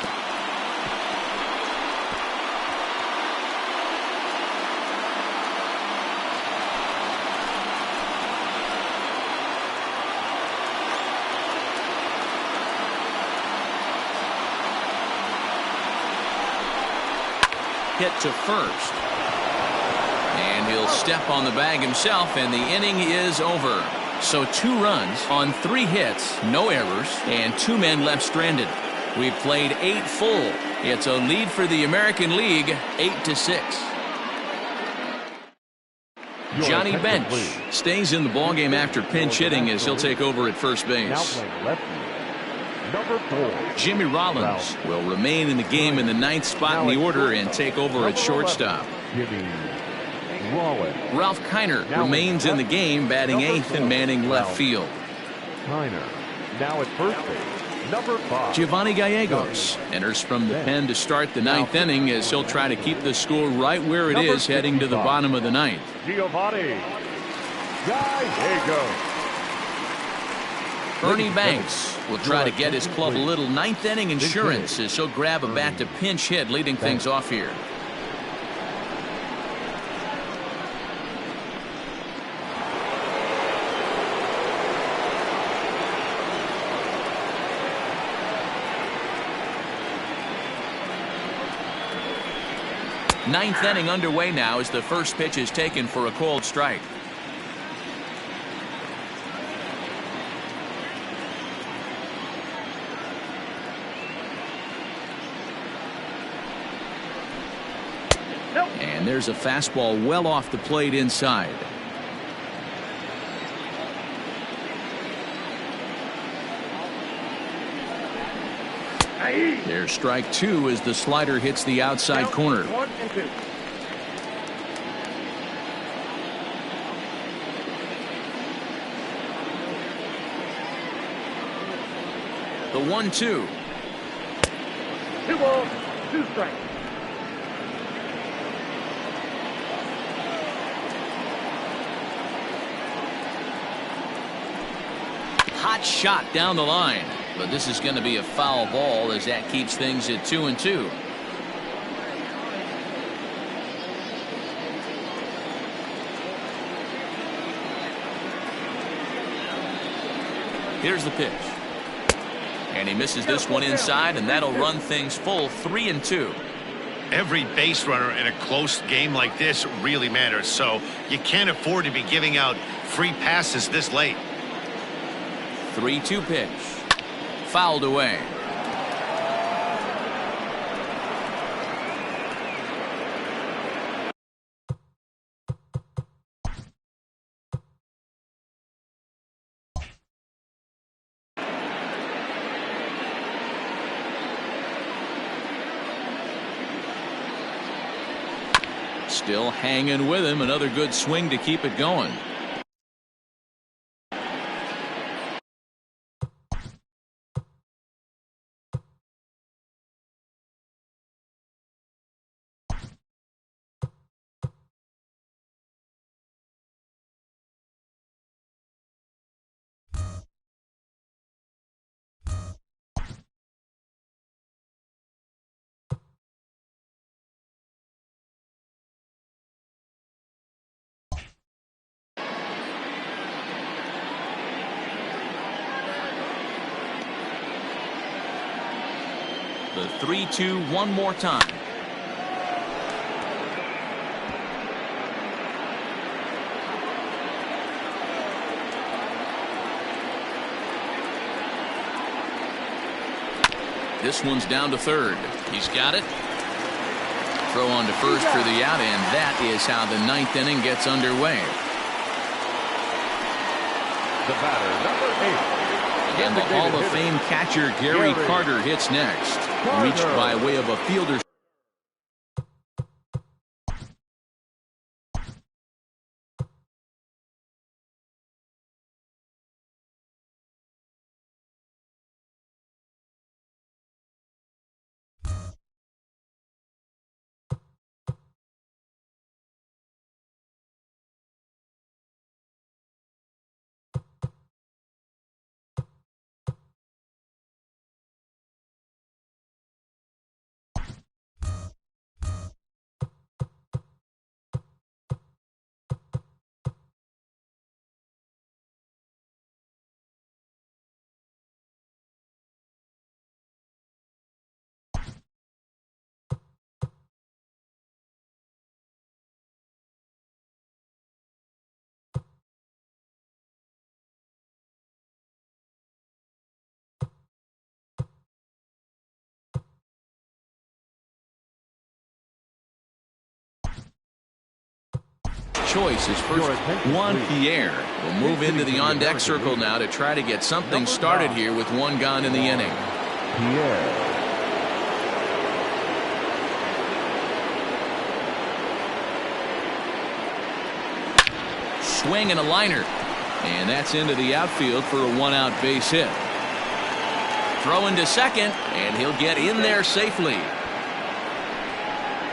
Hit to first. And he'll step on the bag himself, and the inning is over. So 2 runs on 3 hits, no errors, and 2 men left stranded. We've played 8 full. It's a lead for the American League, 8-6. Johnny Bench stays in the ballgame after pinch hitting as he'll take over at first base. Number 4. Jimmy Rollins will remain in the game in the 9th spot in the order and take over at shortstop. Jimmy Rollins. Ralph Kiner remains in the game, batting 8th and manning left field. Kiner now at first base. Number 5. Giovanni Gallegos enters from the pen to start the 9th inning as he'll try to keep the score right where it is heading to the bottom of the 9th. Giovanni Gallegos. Ernie Banks will try to get his club a little 9th inning insurance as he'll grab a bat to pinch hit, leading things off here. Ninth inning underway now as the first pitch is taken for a called strike. And there's a fastball well off the plate inside. There's strike 2 as the slider hits the outside corner. 1 and 2. The 1-2. 2 balls, 2 strikes. Hot shot down the line, but this is going to be a foul ball as that keeps things at 2-2. Here's the pitch, and he misses this one inside, and that'll run things full 3-2. Every base runner in a close game like this really matters, so you can't afford to be giving out free passes this late. 3-2 pitch. Fouled away. Still hanging with him. Another good swing to keep it going. The 3-2 one more time. This one's down to third. He's got it. Throw on to first for the out, and that is how the 9th inning gets underway. The batter, number 8. And the Hall of Fame catcher Gary Carter hits next. Reached by way of a fielder's choice. His first Juan Pierre will move into the on-deck circle now to try to get something started here with one gone in the inning. Pierre. Swing and a liner. And that's into the outfield for a one-out base hit. Throw into second, and he'll get in there safely.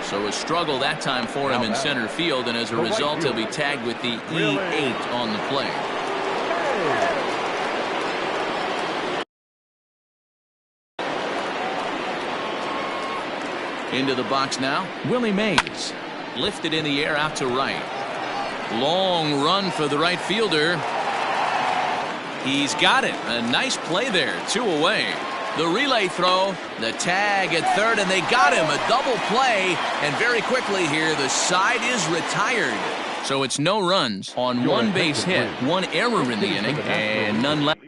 So a struggle that time for him in center field, and as a result, he'll be tagged with the E8 on the play. Into the box now, Willie Mays. Lifted in the air out to right. Long run for the right fielder. He's got it. A nice play there. 2 away. The relay throw, the tag at third, and they got him. A double play, and very quickly here, the side is retired. So it's no runs on one base hit, one error in the inning, and none left.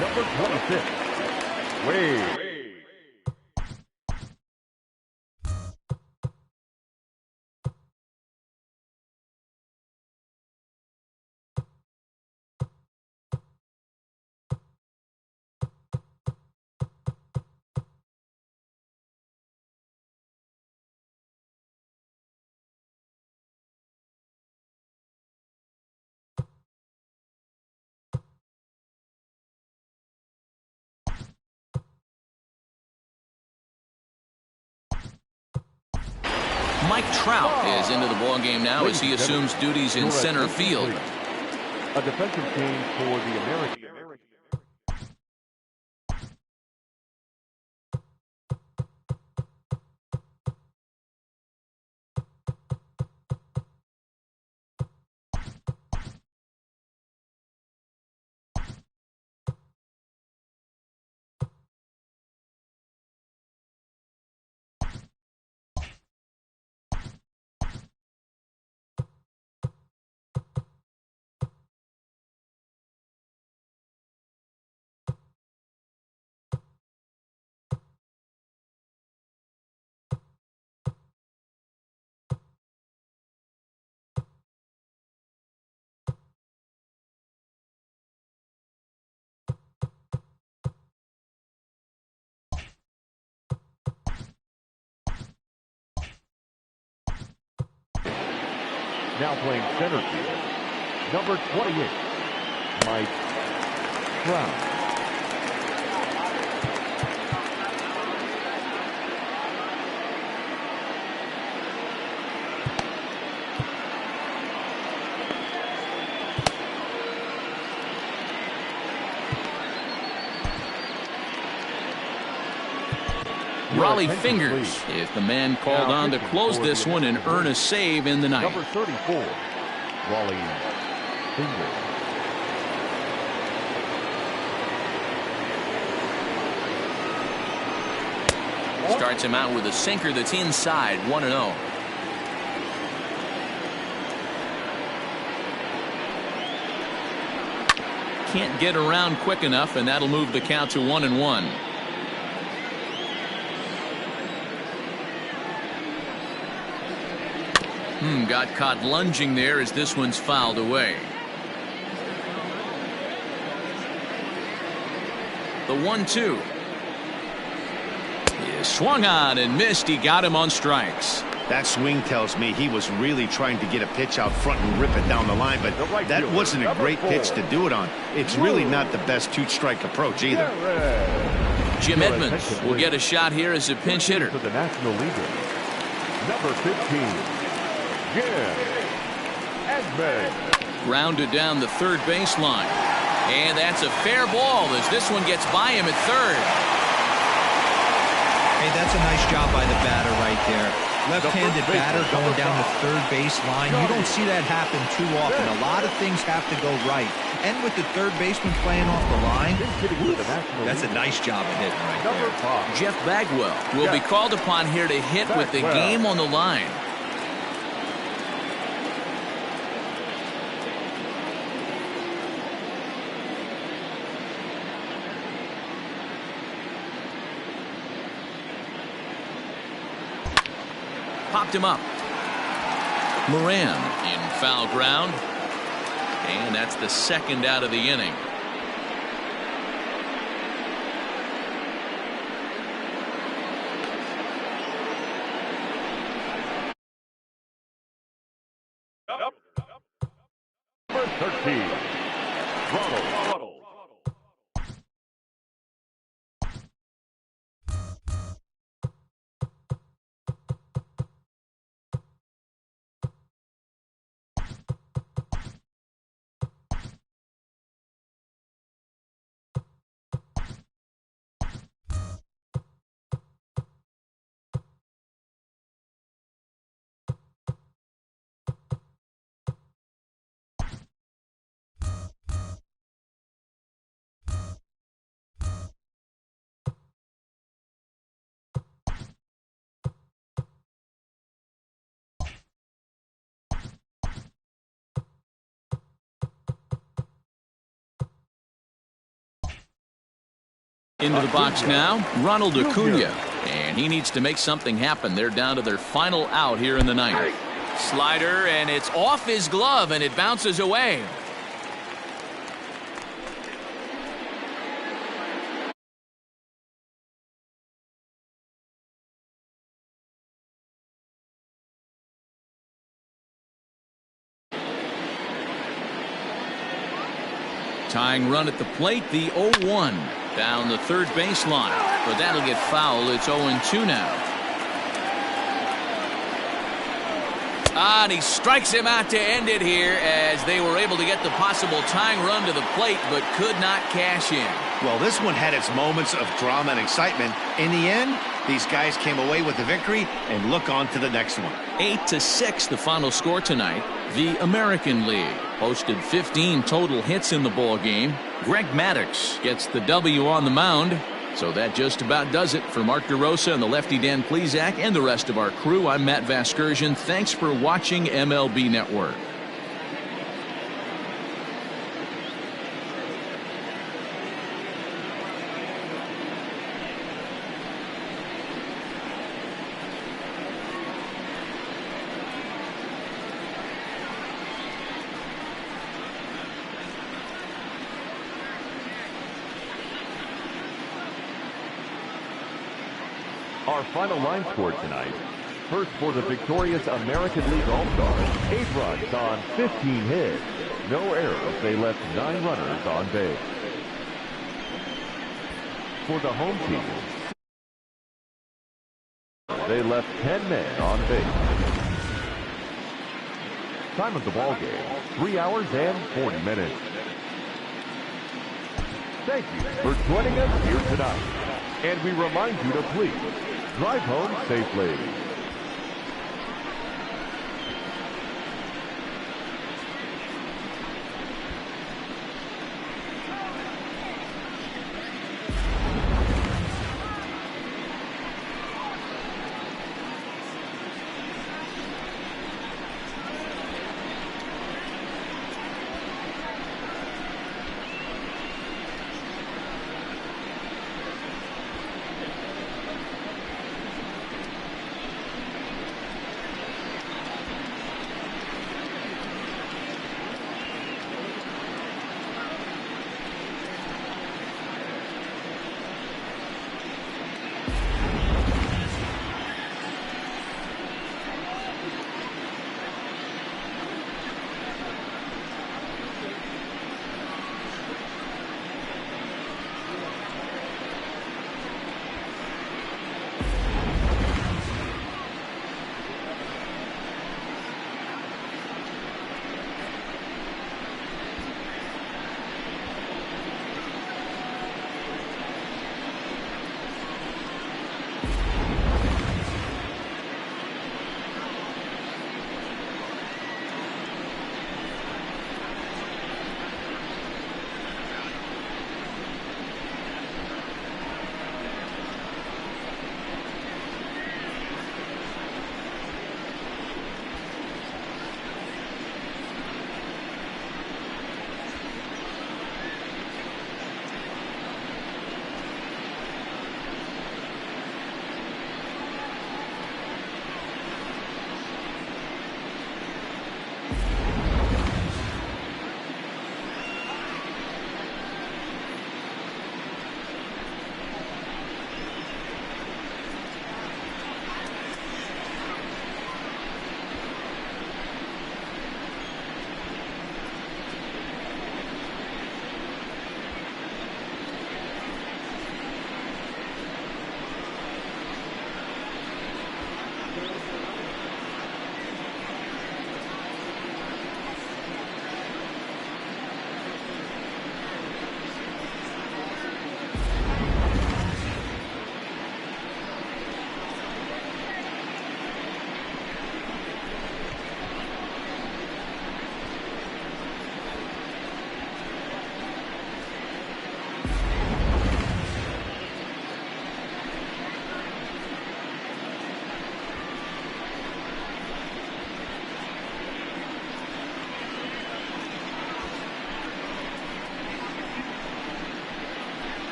Number 26. Wade. Mike Trout is into the ballgame now as he assumes duties in center field. A defensive change for the American. Now playing center field, number 28, Mike Trout. Raleigh Fingers is the man called on to close this one and earn a save in the ninth. Number 34, Raleigh Fingers. Starts him out with a sinker that's inside, 1-0. Can't get around quick enough, and that'll move the count to 1-1. Got caught lunging there as this one's fouled away. The 1-2. He swung on and missed. He got him on strikes. That swing tells me he was really trying to get a pitch out front and rip it down the line, but that wasn't a great pitch to do it on. It's really not the best two-strike approach either. Jim Edmonds will get a shot here as a pinch hitter. For the National League, number 15. Jim Edmonds. Grounded down the third baseline. And that's a fair ball as this one gets by him at third. Hey, that's a nice job by the batter right there. Left-handed batter going down the third base line. You don't see that happen too often. A lot of things have to go right. And with the third baseman playing off the line, that's a nice job of hitting right there. Jeff Bagwell will be called upon here to hit with the game on the line. Popped him up. Moran in foul ground. And that's the second out of the inning. Number 13, Ronald. Into the box now, Ronald Acuna. And he needs to make something happen. They're down to their final out here in the ninth. Slider, and it's off his glove, and it bounces away. Tying run at the plate, the 0-1. Down the third baseline, but that'll get foul. It's 0-2 now. And he strikes him out to end it here as they were able to get the possible tying run to the plate, but could not cash in. Well, this one had its moments of drama and excitement. In the end, these guys came away with the victory and look on to the next one. 8-6 the final score tonight. The American League posted 15 total hits in the ball game. Greg Maddux gets the W on the mound. So that just about does it for Mark DeRosa and the lefty Dan Plesac and the rest of our crew. I'm Matt Vasgersian. Thanks for watching MLB Network. Our final line score tonight. First for the victorious American League All-Stars, 8 runs on 15 hits. No errors, they left 9 runners on base. For the home team, they left 10 men on base. Time of the ball game, 3 hours and 40 minutes. Thank you for joining us here tonight. And we remind you to please drive home safely.